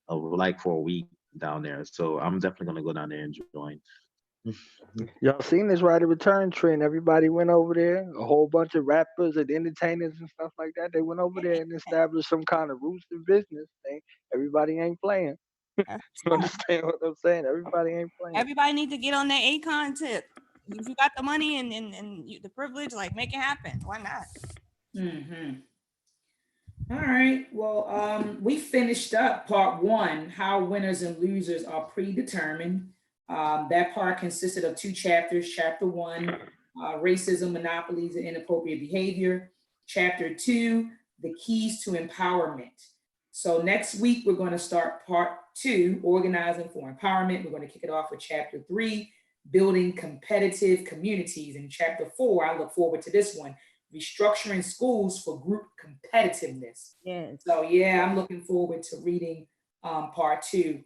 like for a week down there. So I'm definitely gonna go down there and join. Y'all seen this Right of Return trend? Everybody went over there. A whole bunch of rappers and entertainers and stuff like that. They went over there and established some kind of roots in business. Everybody ain't playing. You understand what I'm saying? Everybody ain't playing. Everybody needs to get on that Akon tip. If you got the money and the privilege, like make it happen. Why not? Mm-hmm. All right. Well, we finished up part one, how winners and losers are predetermined. That part consisted of two chapters. Chapter one, racism, monopolies, and inappropriate behavior. Chapter two, the keys to empowerment. So next week, we're going to start part two, organizing for empowerment. We're going to kick it off with chapter three, building competitive communities. And chapter four, I look forward to this one, restructuring schools for group competitiveness. Yes. So yeah, I'm looking forward to reading part two.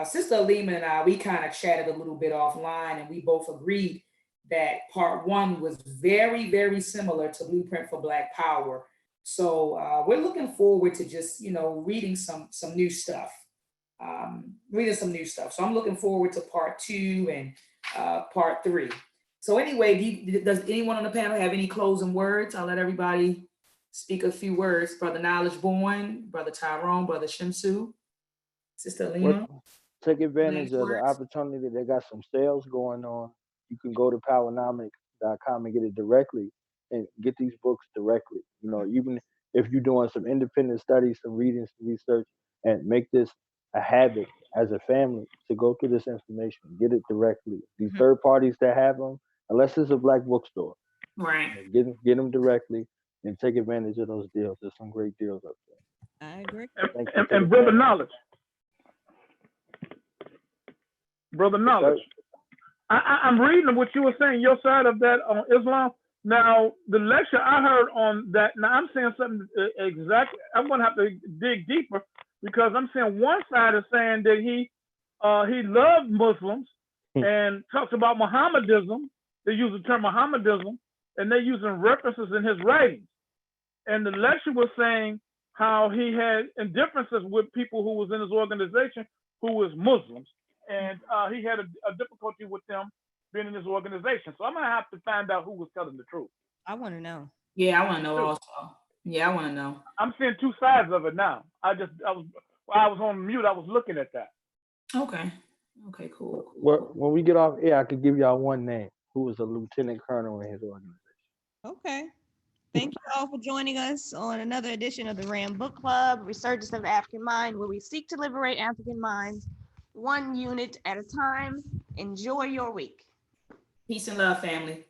Sister Alima and I, we kind of chatted a little bit offline, and we both agreed that part one was very, very similar to Blueprint for Black Power. So we're looking forward to just, reading some new stuff. So I'm looking forward to part two and part three. So anyway, does anyone on the panel have any closing words? I'll let everybody speak a few words. Brother Knowledge Born, Brother Tyrone, Brother Shimsu, Sister Alima. Take advantage of the opportunity. They got some sales going on. You can go to Powernomics.com and get it directly and get these books directly. Even if you're doing some independent studies, some reading, some research, and make this a habit as a family to go through this information, get it directly. These third parties that have them, unless it's a Black bookstore, right? Get them directly. and take advantage of those deals. There's some great deals up there. I agree. Thanks for taking And brother advantage. knowledge. Brother knowledge. I'm reading what you were saying, your side of that on Islam. Now, the lecture I heard on that, now I'm saying something exactly, I'm going to have to dig deeper because I'm saying one side is saying that he loved Muslims and talks about Mohammedism. They use the term Mohammedism and they're using references in his writings. And the lecture was saying how he had indifferences with people who was in his organization who was Muslims. And he had a difficulty with them being in his organization. So I'm gonna have to find out who was telling the truth. I want to know. Yeah, I want to know also. Yeah, I want to know. I'm seeing two sides of it now. While I was on mute, I was looking at that. Okay. Okay, cool. Well, when we get off air, I could give y'all one name who was a lieutenant colonel in his organization. Okay. Thank you all for joining us on another edition of the RAM Book Club, Resurgence of the African Mind, where we seek to liberate African minds one unit at a time. Enjoy your week. Peace and love, family.